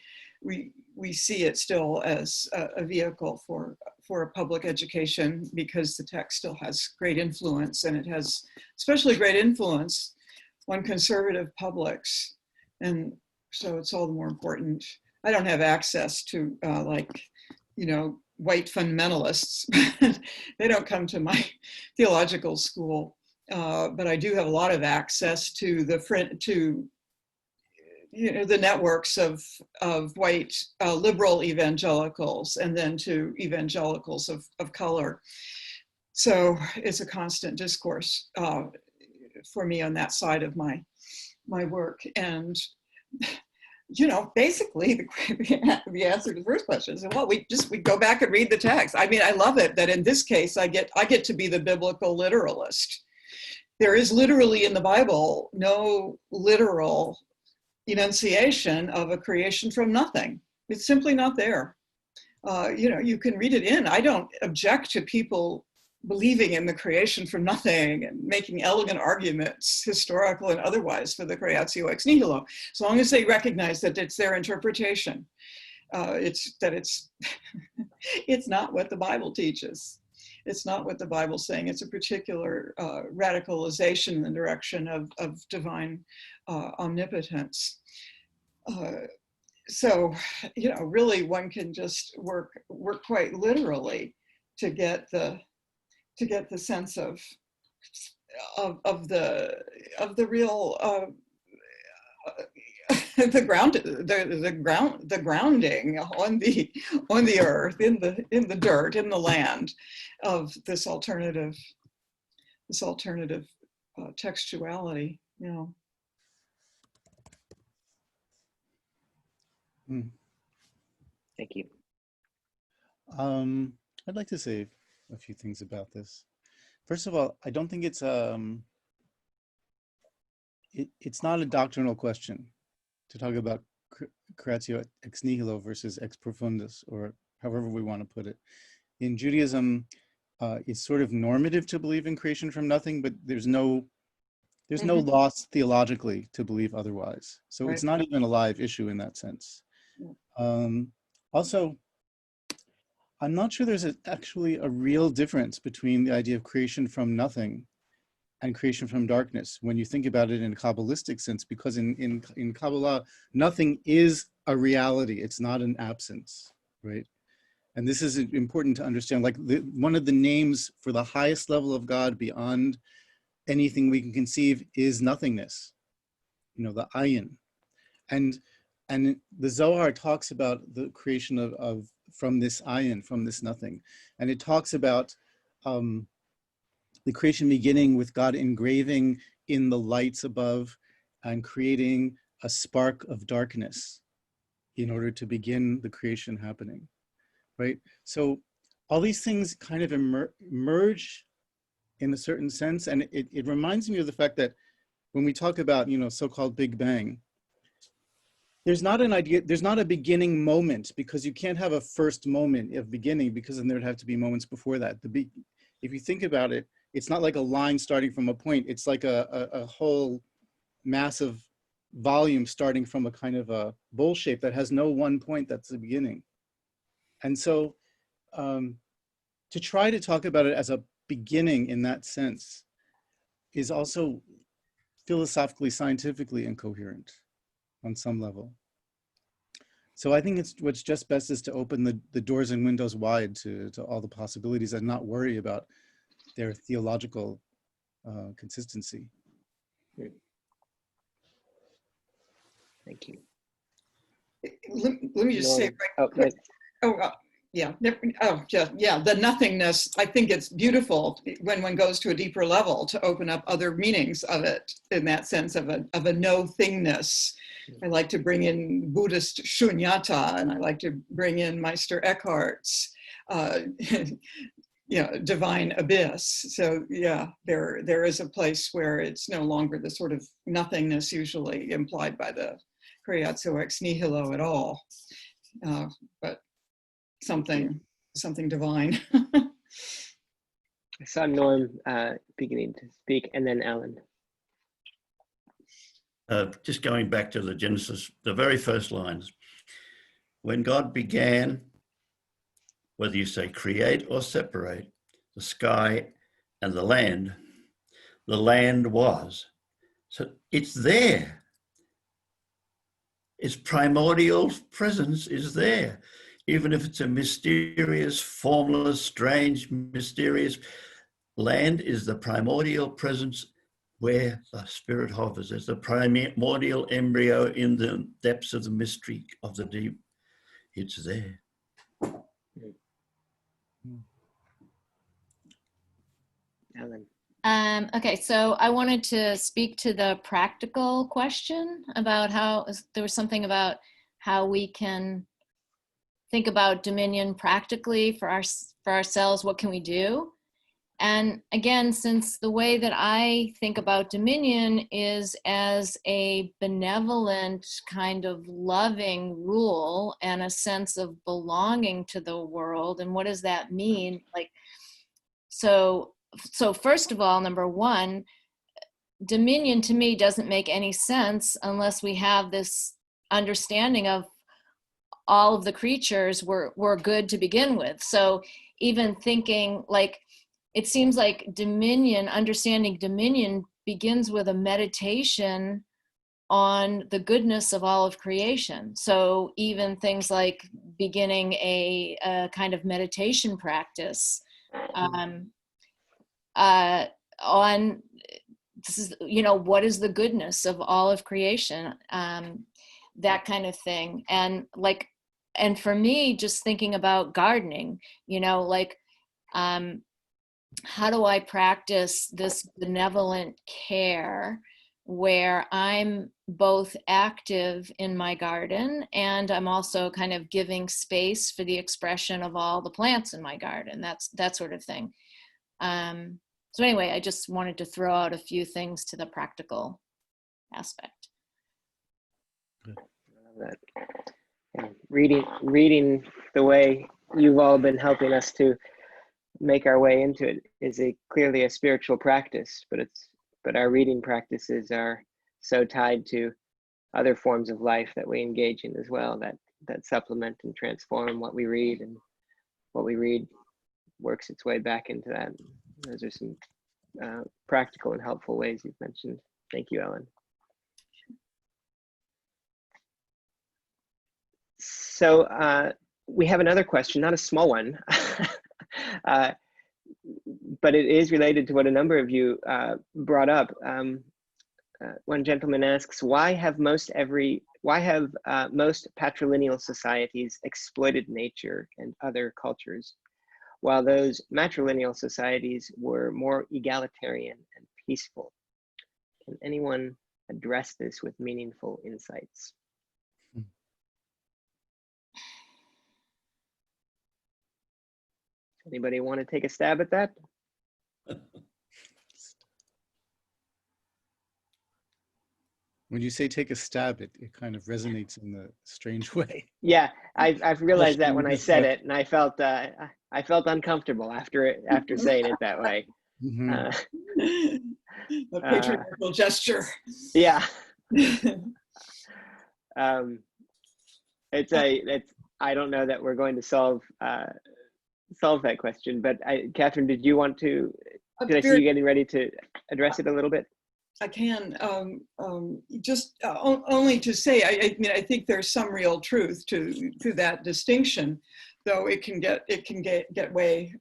see it still as a vehicle for a public education, because the text still has great influence, and it has especially great influence on conservative publics. And so it's all the more important. I don't have access to like, you know, white fundamentalists. They don't come to my theological school, but I do have a lot of access to you know, the networks of white liberal evangelicals, and then to evangelicals of color. So it's a constant discourse for me on that side of my work. And you know, basically the answer to the first question is, well, we go back and read the text. I mean, I love it that in this case, I get to be the biblical literalist. There is literally in the Bible no literal enunciation of a creation from nothing. It's simply not there. You know, you can read it in. I don't object to people believing in the creation from nothing and making elegant arguments, historical and otherwise, for the creatio ex nihilo, as long as they recognize that it's their interpretation. It's not what the Bible teaches. It's not what the Bible's saying. It's a particular radicalization in the direction of divine omnipotence. So, you know, really one can just work quite literally to get the sense of the real the grounding on the earth, in the dirt, in the land, of this alternative textuality, you know. Thank you. I'd like to say a few things about this. First of all, I don't think it's not a doctrinal question to talk about creatio ex nihilo versus ex profundis, or however we want to put it. In Judaism, it's sort of normative to believe in creation from nothing, but there's no loss theologically to believe otherwise. So Right. It's not even a live issue in that sense. Also, I'm not sure there's actually a real difference between the idea of creation from nothing and creation from darkness when you think about it in a Kabbalistic sense, because in Kabbalah, nothing is a reality. It's not an absence, right? And this is important to understand. Like one of the names for the highest level of God beyond anything we can conceive is nothingness, you know, the ayin. And the Zohar talks about the creation of from this ayin, from this nothing. And it talks about the creation beginning with God engraving in the lights above and creating a spark of darkness in order to begin the creation happening, right? So all these things kind of emerge in a certain sense. And it reminds me of the fact that when we talk about, you know, so-called Big Bang, there's not an idea, there's not a beginning moment, because you can't have a first moment of beginning, because then there'd have to be moments before that. If you think about it, it's not like a line starting from a point. It's like a whole massive volume starting from a kind of a bowl shape that has no one point that's the beginning. And so to try to talk about it as a beginning in that sense is also philosophically, scientifically incoherent on some level. So I think what's just best is to open the doors and windows wide to all the possibilities and not worry about their theological consistency. Thank you. Let me just say right quick. Yeah. The nothingness, I think it's beautiful when one goes to a deeper level to open up other meanings of it, in that sense of a no-thingness. I like to bring in Buddhist shunyata, and I like to bring in Meister Eckhart's divine abyss. So yeah, there is a place where it's no longer the sort of nothingness usually implied by the creatio ex nihilo at all, but something divine. I saw Norm beginning to speak, and then Alan. Just going back to the Genesis, the very first lines. When God began, whether you say create or separate, the sky and the land was. So it's there. Its primordial presence is there. Even if it's a mysterious, formless, strange, mysterious, land is the primordial presence where the spirit hovers. It's the primordial embryo in the depths of the mystery of the deep. It's there. Alan. Okay, so I wanted to speak to the practical question about how there was something about how we can think about dominion practically for ourselves. What can we do? And again, since the way that I think about dominion is as a benevolent kind of loving rule and a sense of belonging to the world, and what does that mean? Like, so first of all, number one, dominion to me doesn't make any sense unless we have this understanding of all of the creatures were good to begin with. So even thinking like, it seems like understanding dominion begins with a meditation on the goodness of all of creation. So even things like beginning a kind of meditation practice on this is, what is the goodness of all of creation, that kind of thing. And for me, just thinking about gardening, how do I practice this benevolent care where I'm both active in my garden and I'm also kind of giving space for the expression of all the plants in my garden, that sort of thing. So anyway, I just wanted to throw out a few things to the practical aspect. I love that. Yeah, reading the way you've all been helping us to make our way into it is clearly a spiritual practice, but our reading practices are so tied to other forms of life that we engage in as well, that supplement and transform what we read, and what we read works its way back into that. Those are some practical and helpful ways you've mentioned. Thank you, Ellen. So we have another question, not a small one, but it is related to what a number of you brought up. One gentleman asks, why have most patrilineal societies exploited nature and other cultures, while those matrilineal societies were more egalitarian and peaceful? Can anyone address this with meaningful insights? Anybody want to take a stab at that? When you say take a stab, it kind of resonates in a strange way. Yeah, I've realized that when I said it, and I felt uncomfortable after saying it that way. Mm-hmm. A patriarchal gesture. Yeah. I don't know that we're going to solve that question, but Catherine, did you want to? Did I see you getting ready to address it a little bit? I can just only to say, I think there's some real truth to that distinction, though it can get way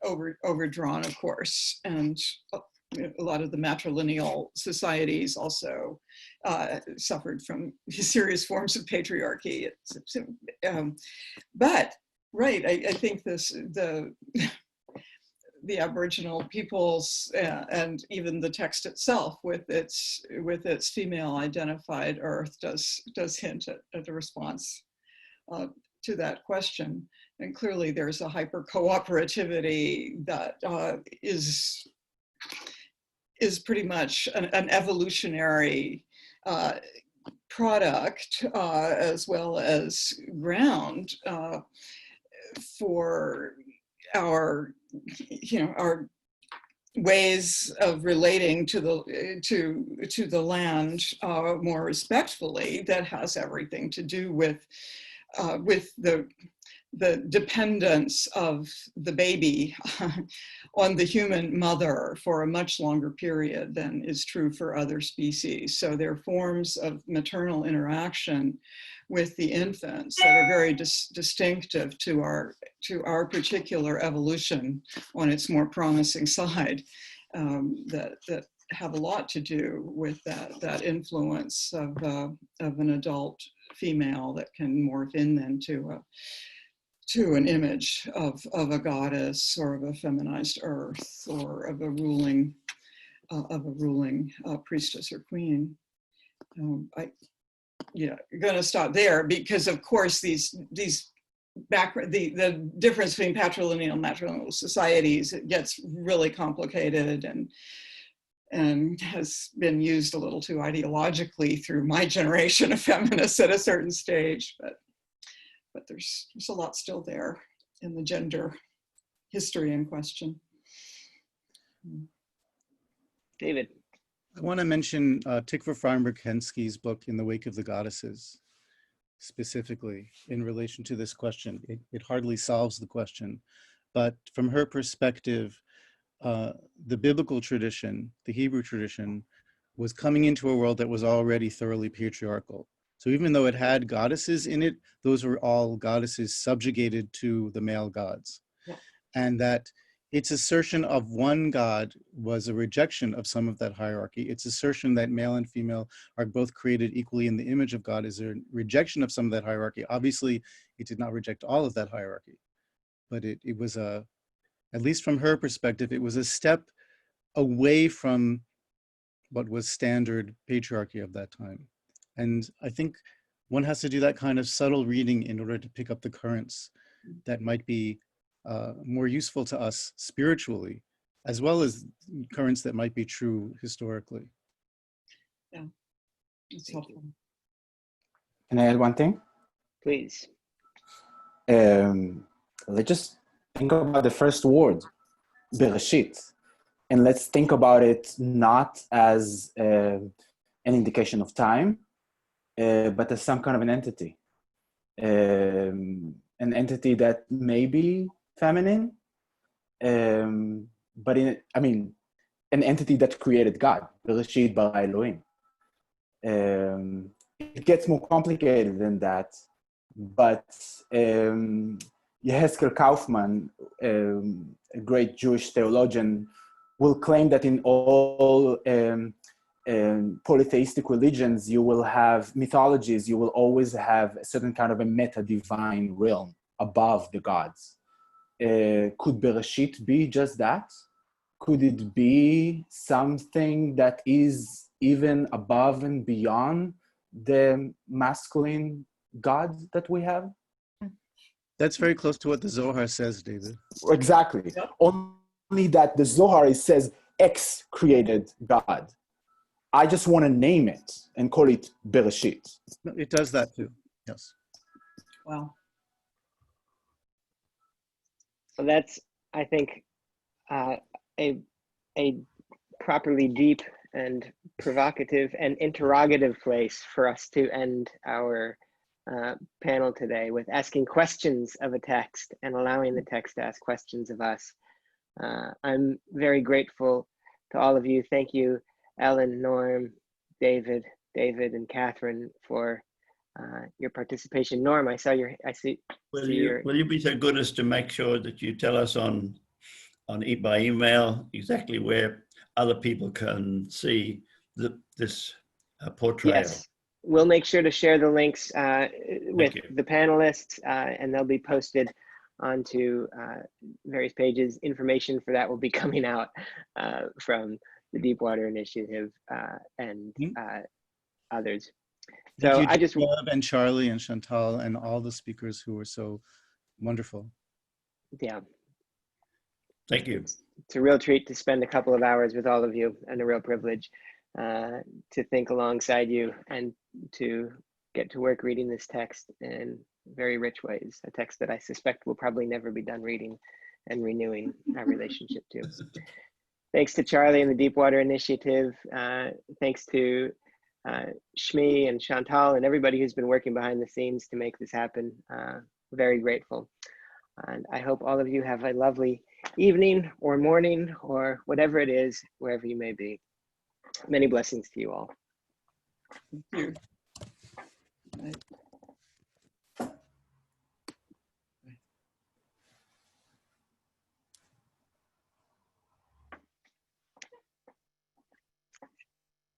overdrawn, of course, and a lot of the matrilineal societies also suffered from serious forms of patriarchy. But right, I think the Aboriginal peoples and even the text itself with its female identified earth does hint at a response to that question. And clearly there's a hyper cooperativity that is pretty much an evolutionary product as well as ground for our ways of relating to the land more respectfully, that has everything to do with the dependence of the baby on the human mother for a much longer period than is true for other species. So there are forms of maternal interaction with the infants that are very distinctive to our particular evolution on its more promising side, that have a lot to do with that influence of an adult female that can morph in then to an image of a goddess or of a feminized earth or of a ruling priestess or queen. You're going to stop there because, of course, the difference between patrilineal and matrilineal societies, it gets really complicated and has been used a little too ideologically through my generation of feminists at a certain stage, but there's a lot still there in the gender history in question. David. I want to mention Tikva Feinberg-Hensky's book, In the Wake of the Goddesses, specifically in relation to this question. It hardly solves the question, But from her perspective, the biblical tradition, the Hebrew tradition, was coming into a world that was already thoroughly patriarchal. So even though it had goddesses in it, those were all goddesses subjugated to the male gods. Yeah. And that its assertion of one God was a rejection of some of that hierarchy. Its assertion that male and female are both created equally in the image of God is a rejection of some of that hierarchy. Obviously, it did not reject all of that hierarchy, but it was a, at least from her perspective, it was a step away from what was standard patriarchy of that time. And I think one has to do that kind of subtle reading in order to pick up the currents that might be more useful to us spiritually, as well as currents that might be true historically. Yeah, it's helpful. Can I add one thing? Please. Let's just think about the first word, Bereshit. And let's think about it not as an indication of time, but as some kind of an entity. An entity that may be feminine, but an entity that created God, Bereshit bara Elohim. It gets more complicated than that, but Yehezkel Kaufman, a great Jewish theologian, will claim that in all polytheistic religions, you will have mythologies, you will always have a certain kind of a meta-divine realm above the gods. Could Bereshit be just that? Could it be something that is even above and beyond the masculine God that we have? That's very close to what the Zohar says, David. Exactly. Yep. Only that the Zohar says X created God. I just want to name it and call it Bereshit. No, it does that too, yes. Wow. So that's, I think, a properly deep and provocative and interrogative place for us to end our panel today, with asking questions of a text and allowing the text to ask questions of us. I'm very grateful to all of you. Thank you, Ellen, Norm, David, and Catherine, for your participation. Norm, I see. Will you be so good as to make sure that you tell us by email exactly where other people can see this portrayal? Yes, we'll make sure to share the links with the panelists, and they'll be posted onto various pages. Information for that will be coming out from the Deepwater Initiative and others. So Thank I you, just Cobb and Charlie and Chantal and all the speakers who were so wonderful. Yeah. Thank you. It's a real treat to spend a couple of hours with all of you, and a real privilege to think alongside you and to get to work reading this text in very rich ways, a text that I suspect will probably never be done reading and renewing our relationship to. Thanks to Charlie and the Deepwater Initiative. Thanks to Shmi and Chantal and everybody who's been working behind the scenes to make this happen. Very grateful. And I hope all of you have a lovely evening or morning or whatever it is, wherever you may be. Many blessings to you all. Thank you. Right.